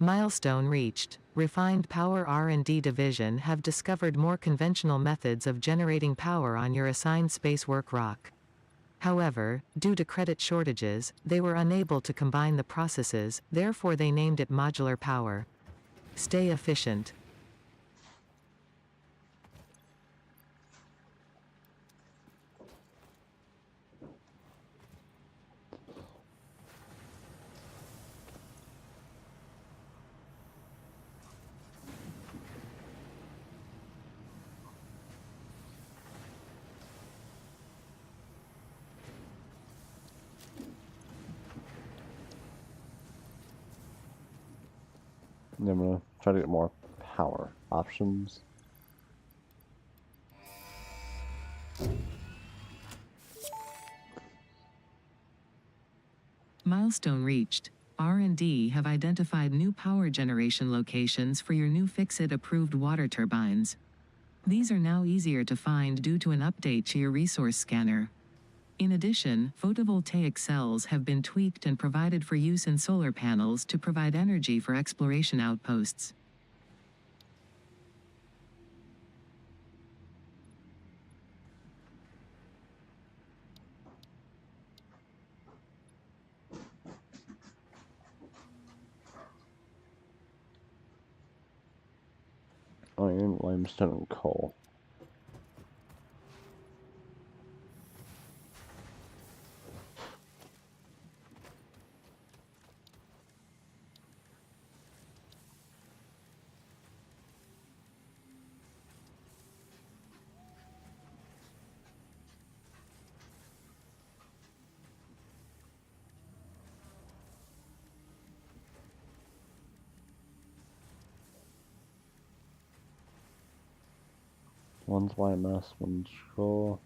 Milestone reached. Refined Power R&D Division have discovered more conventional methods of generating power on your assigned space work rock. However, due to credit shortages, they were unable to combine the processes, therefore they named it modular power. Stay efficient. And I'm gonna try to get more power options. Milestone reached. R&D have identified new power generation locations for your new Fixit approved water turbines. These are now easier to find due to an update to your resource scanner. In addition, photovoltaic cells have been tweaked and provided for use in solar panels to provide energy for exploration outposts. Iron, limestone, and coal. One's YMS, one's coal.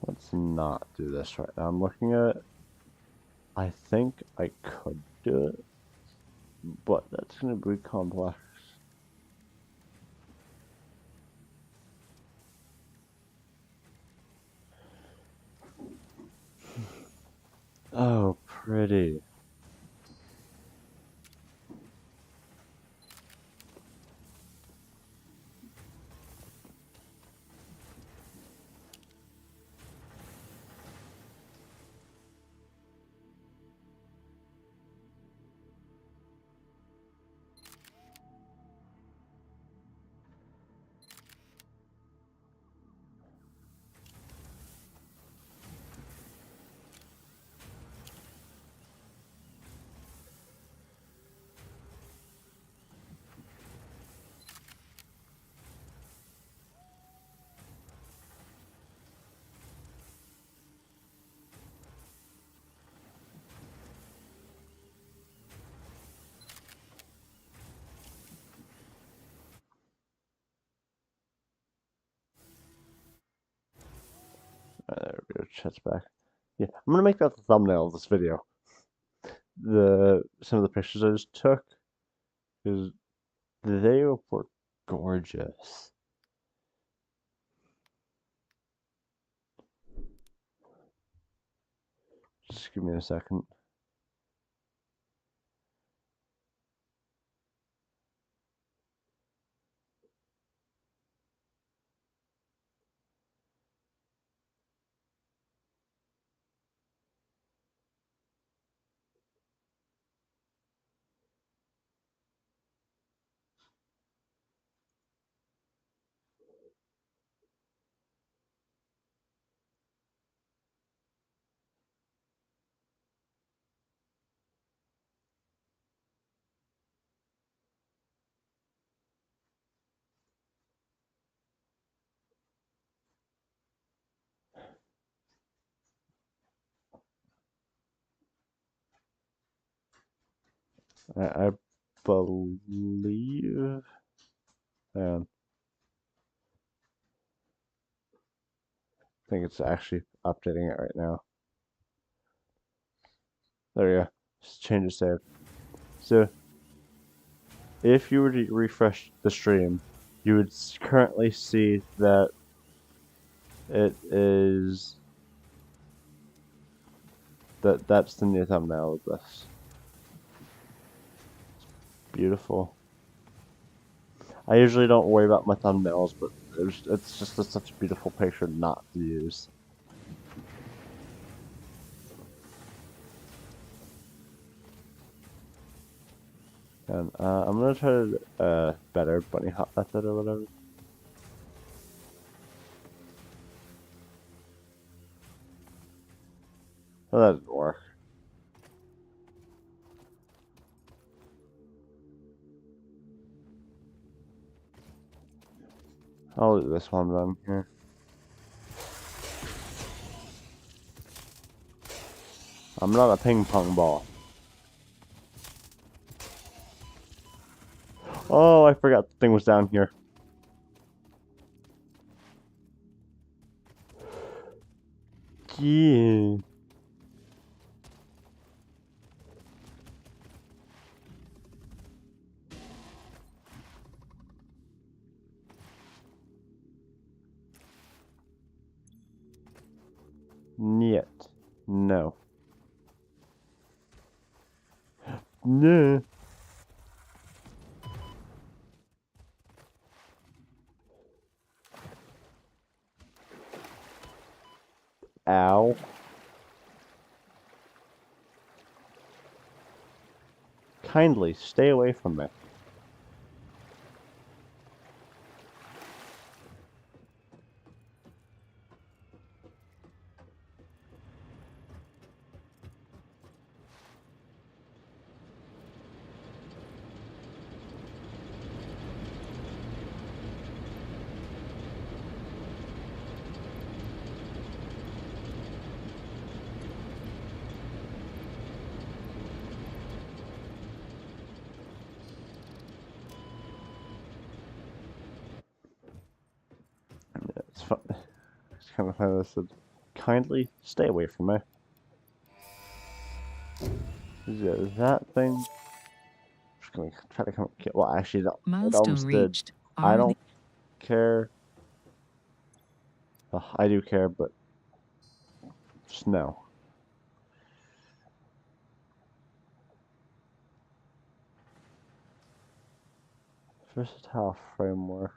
Let's not do this right now. I'm looking at it. I think I could do it, but that's gonna be complex. Oh, pretty. There we go, chat's back. Yeah, I'm gonna make that the thumbnail of this video. Some of the pictures I just took, because they were gorgeous. Just give me a second. I believe. And I think it's actually updating it right now. There you go. Just change the save. So if you were to refresh the stream, you would currently see that it is that's the new thumbnail of this. Beautiful. I usually don't worry about my thumbnails, but it's just such a beautiful picture not to use. And I'm gonna try better bunny hop method or whatever. Oh, that didn't work. I'll do this one then here. I'm not a ping pong ball. Oh, I forgot the thing was down here. Yeah. Niet. No. No. Ow. Kindly stay away from me. It's fun. It's kind of funny. This said, kindly stay away from me. Is that thing? Just gonna try to come. Well, actually, no, it Milestone almost did. reached. I don't care. I do care, but just no. Versatile framework.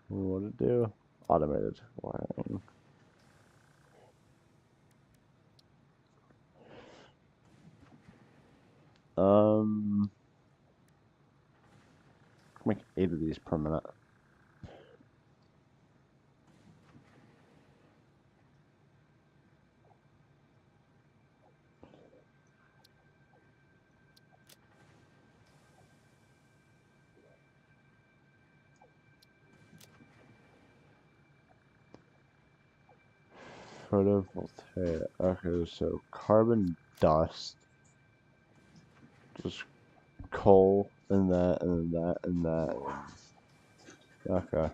What to do? Automated wiring. Make 8 of these per minute. Photovoltaic. Okay, so carbon dust. Just coal and that and that and that. Okay.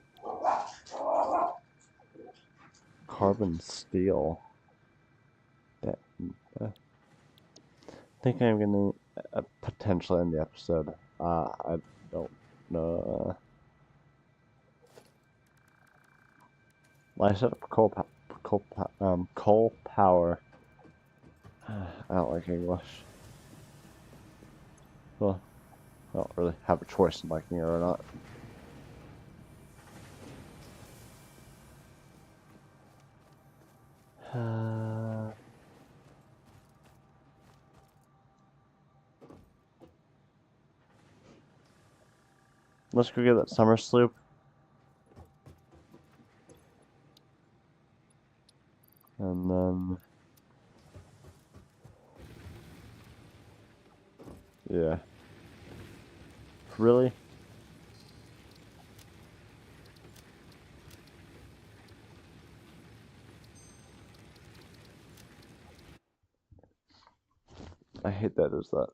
Carbon steel. That. I think I'm gonna potentially end the episode. I don't know. Well, I set up coal power. I don't like English. Well, I don't really have a choice in liking it or not. Let's go get that summer sloop. And then... yeah. Really? I hate that as that.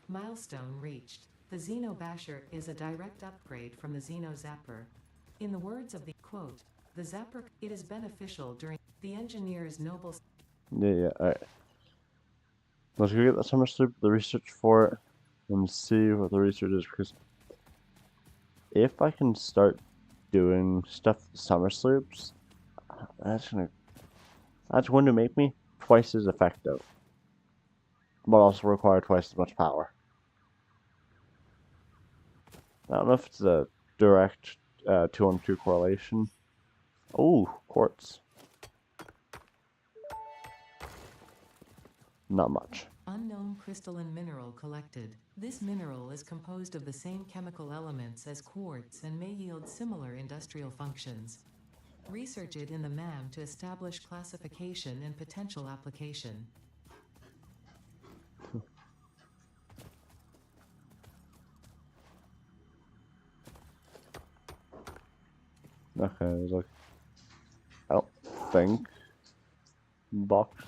Milestone reached. The Xeno Basher is a direct upgrade from the Xeno Zapper. In the words of the quote, the Zapper, it is beneficial during the engineer's noble. Yeah, alright. Let's go get the summer sloop, the research for it, and see what the research is, because if I can start doing stuff with summer sloops, that's going to make me twice as effective, but also require twice as much power. I don't know if it's a direct 2-on-2 correlation. Oh, quartz. Not much. Unknown crystalline mineral collected. This mineral is composed of the same chemical elements as quartz and may yield similar industrial functions. Research it in the MAM to establish classification and potential application. Okay, there's like, I don't think box.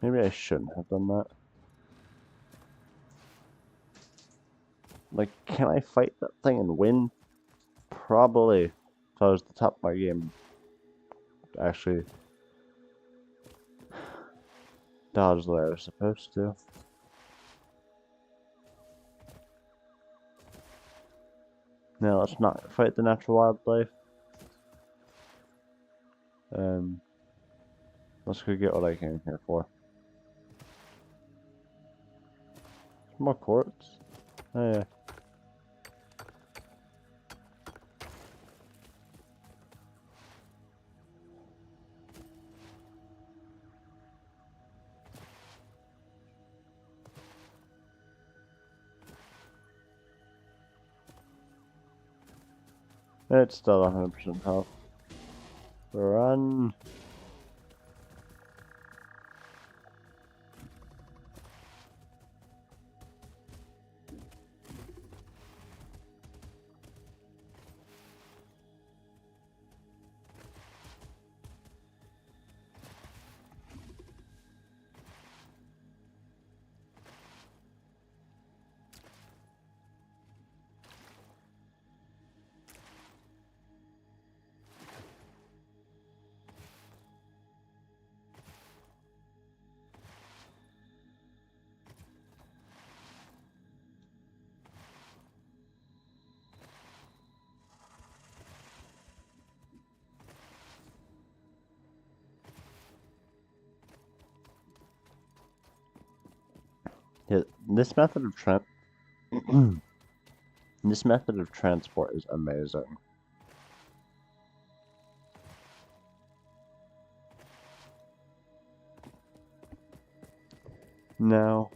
Maybe I shouldn't have done that. Like, can I fight that thing and win? Probably. If I was the top of my game, actually dodge the way I was supposed to. Now let's not fight the natural wildlife. Let's go get what I came here for. More quartz. Oh yeah. It's still 100% health. Run. Yeah, this method of this method of transport is amazing. Now,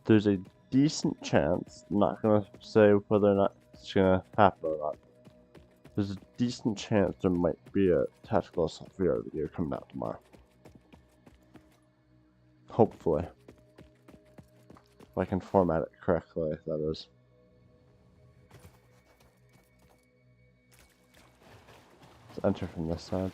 there's a decent chance, I'm not gonna say whether or not it's gonna happen or not. There's a decent chance there might be a tactical assault VR video coming out tomorrow. Hopefully. If I can format it correctly, that is. Let's enter from this side.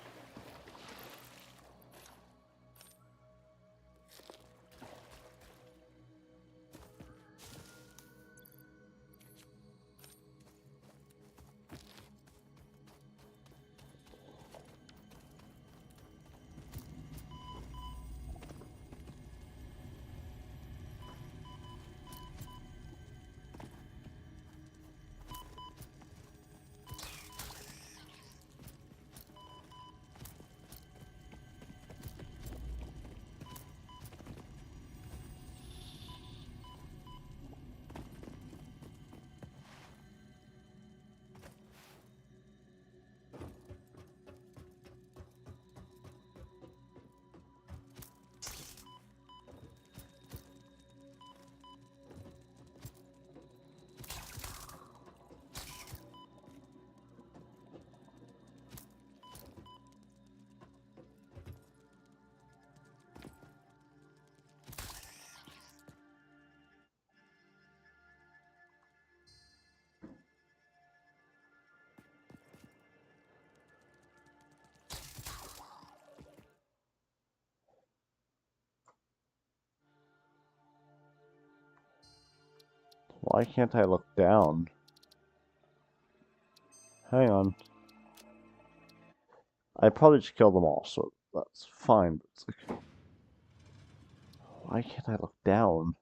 Why can't I look down? Hang on. I probably just killed them all, so that's fine. But it's like, why can't I look down?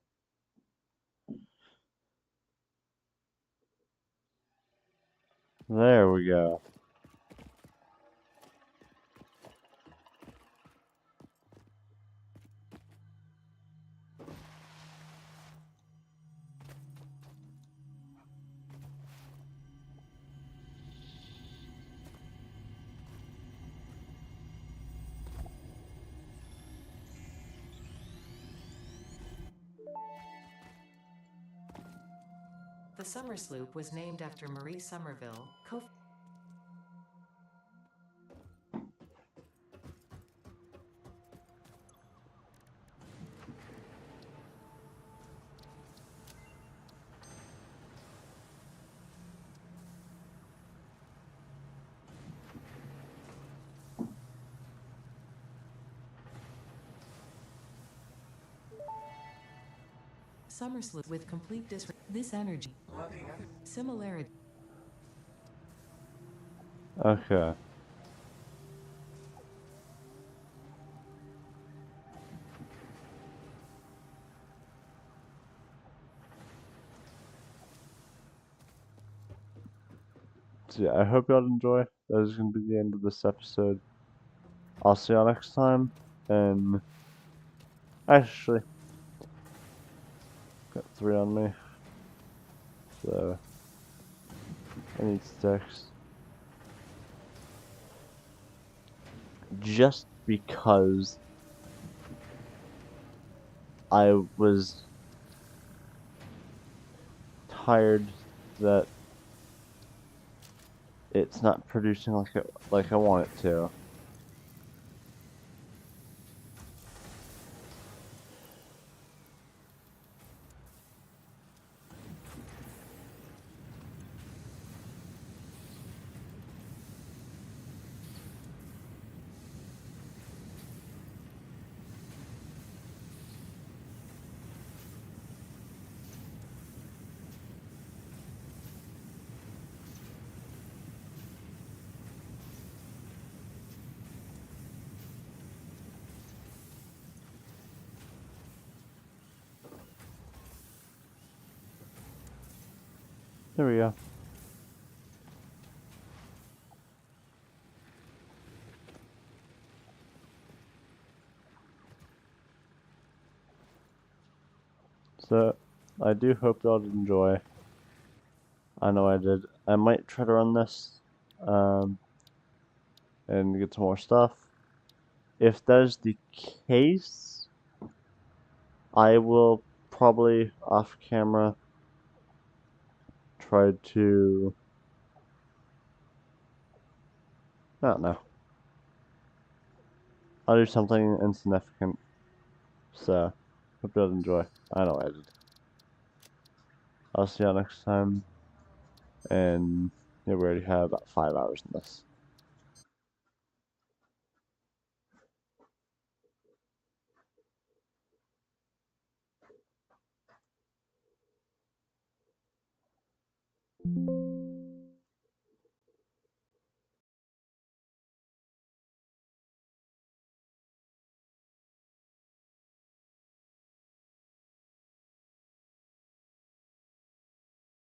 There we go. The Summer Sloop was named after Marie Somerville, co Summer Sloop with complete this energy. Similarity. Okay. So yeah, I hope y'all enjoy. That is going to be the end of this episode. I'll see y'all next time. And actually, got 3 on me. So I need sticks. Just because I was tired that it's not producing like I want it to. There we go. So, I do hope y'all did enjoy. I know I did. I might try to run this, and get some more stuff. If that is the case, I will probably off camera try to, I don't know, I'll do something insignificant. So, hope you all enjoy. I know I did. I'll see y'all next time. And yeah, we already have about 5 hours in this.